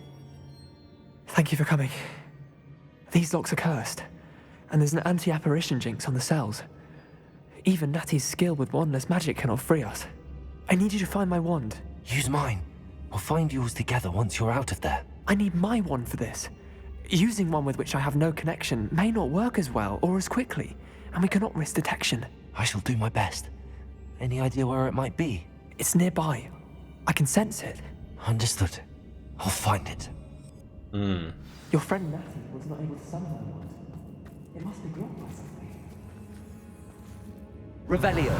Thank you for coming. These locks are cursed, and there's an anti-apparition jinx on the cells. Even Natty's skill with wandless magic cannot free us. I need you to find my wand. Use mine. We'll find yours together once you're out of there. I need my wand for this. Using one with which I have no connection may not work as well or as quickly, and we cannot risk detection. I shall do my best. Any idea where it might be? It's nearby. I can sense it. Understood. I'll find it. Your friend Natty was not able to summon my wand. It must be blocked by something. Revelio.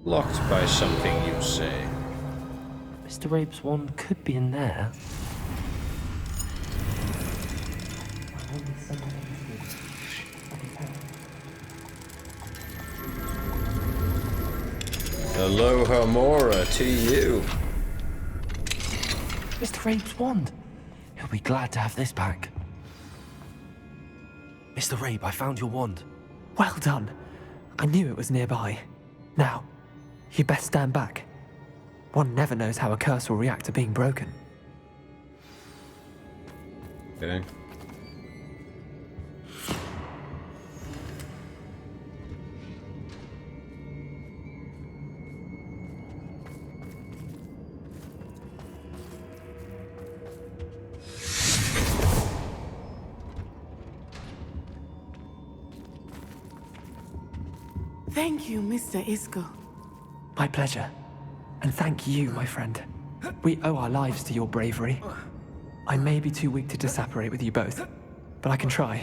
Locked by something, you say? Mr. Rabe's wand could be in there. Aloha Mora to you. Mr. Rabe's wand. He'll be glad to have this back. Mr. Rabe, I found your wand. Well done. I knew it was nearby. Now, you best stand back. One never knows how a curse will react to being broken. Okay. Thank you, Mr. Isco. My pleasure. And thank you, my friend. We owe our lives to your bravery. I may be too weak to disapparate with you both, but I can try.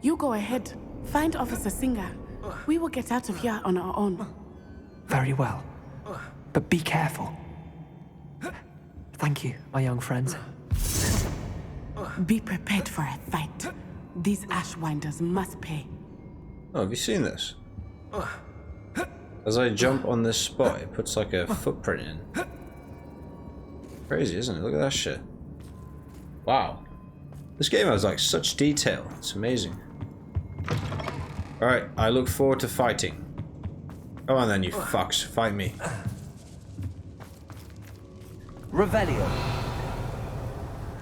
You go ahead. Find Officer Singer. We will get out of here on our own. Very well. But be careful. Thank you, my young friends. Be prepared for a fight. These Asswinders must pay. Oh, have you seen this? As I jump on this spot, it puts like a footprint in. Crazy, isn't it? Look at that shit. Wow. This game has like such detail. It's amazing. Alright, I look forward to fighting. Come on then, you fucks. Fight me. Revelio.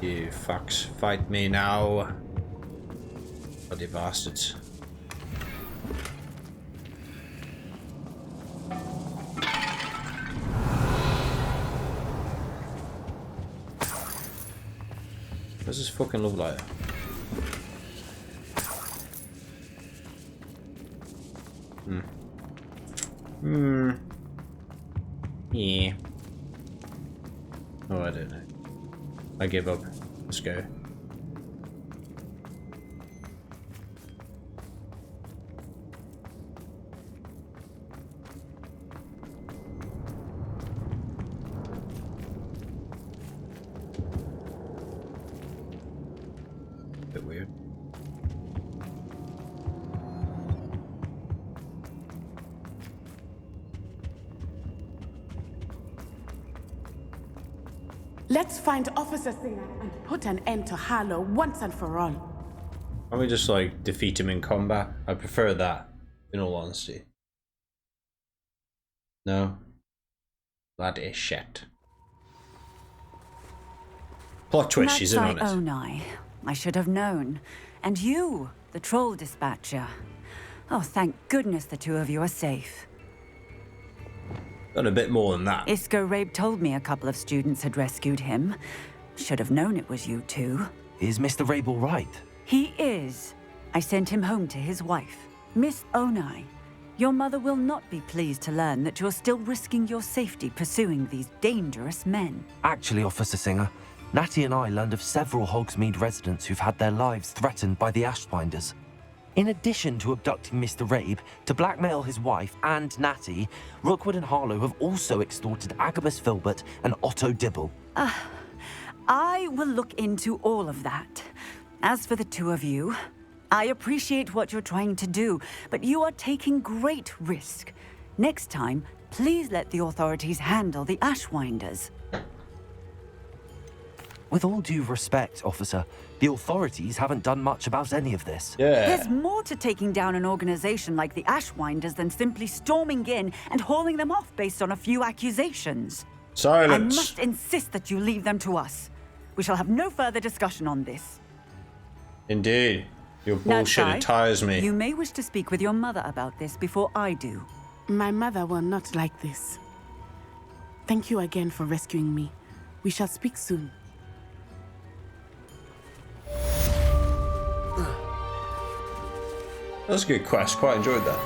You fucks. Fight me now. Bloody bastards. Where's this fucking love lighter? Yeah. Oh, I don't know. I give up. Let's go. Bit weird. Let's find Officer Singer and put an end to Harlow once and for all. Can't we just like defeat him in combat? I prefer that, in all honesty. No? That is shit. Plot twist, she's in on it. Onai. I should have known. And you, the troll dispatcher. Oh, thank goodness the two of you are safe. Done a bit more than that. Isco Rabe told me a couple of students had rescued him. Should have known it was you two. Is Mr. Rabe all right? He is. I sent him home to his wife. Miss Onai, your mother will not be pleased to learn that you're still risking your safety pursuing these dangerous men. Actually, Officer Singer, Natty and I learned of several Hogsmeade residents who've had their lives threatened by the Asswinders. In addition to abducting Mr. Rabe to blackmail his wife and Natty, Rookwood and Harlow have also extorted Agabus Filbert and Otto Dibble. I will look into all of that. As for the two of you, I appreciate what you're trying to do, but you are taking great risk. Next time, please let the authorities handle the Asswinders. With all due respect, officer, the authorities haven't done much about any of this. There's more to taking down an organization like the Asswinders than simply storming in and hauling them off based on a few accusations. Silence. I must insist that you leave them to us. We shall have no further discussion on this. Indeed. Your bullshit Natsai, tires me. You may wish to speak with your mother about this before I do. My mother will not like this. Thank you again for rescuing me. We shall speak soon. That was a good quest. Quite enjoyed that.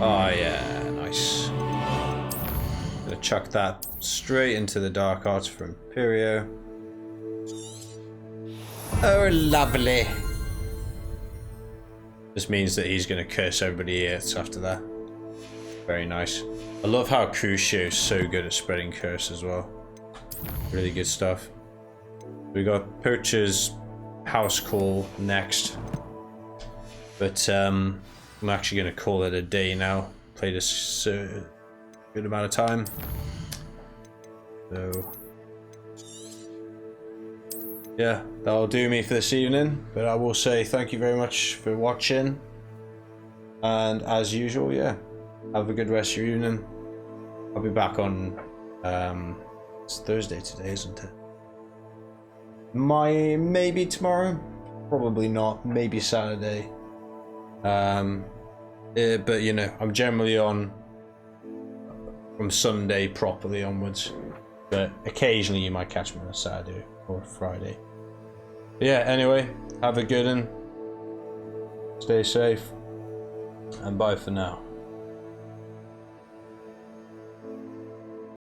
Oh yeah, nice. Gonna chuck that straight into the Dark Arts for Imperio. Oh, lovely. This means that he's gonna curse everybody else after that. Very nice. I love how Crucio is so good at spreading curse as well. Really good stuff. We got Poacher's house call next. But I'm actually going to call it a day now. Played a good amount of time. So yeah, that'll do me for this evening. But I will say thank you very much for watching. And as usual, yeah, have a good rest of your evening. I'll be back on it's Thursday today, isn't it? Maybe tomorrow, probably not, maybe Saturday. But you know, I'm generally on from Sunday properly onwards, but occasionally you might catch me on a Saturday or a Friday. But yeah, anyway, have a good one, stay safe, And bye for now.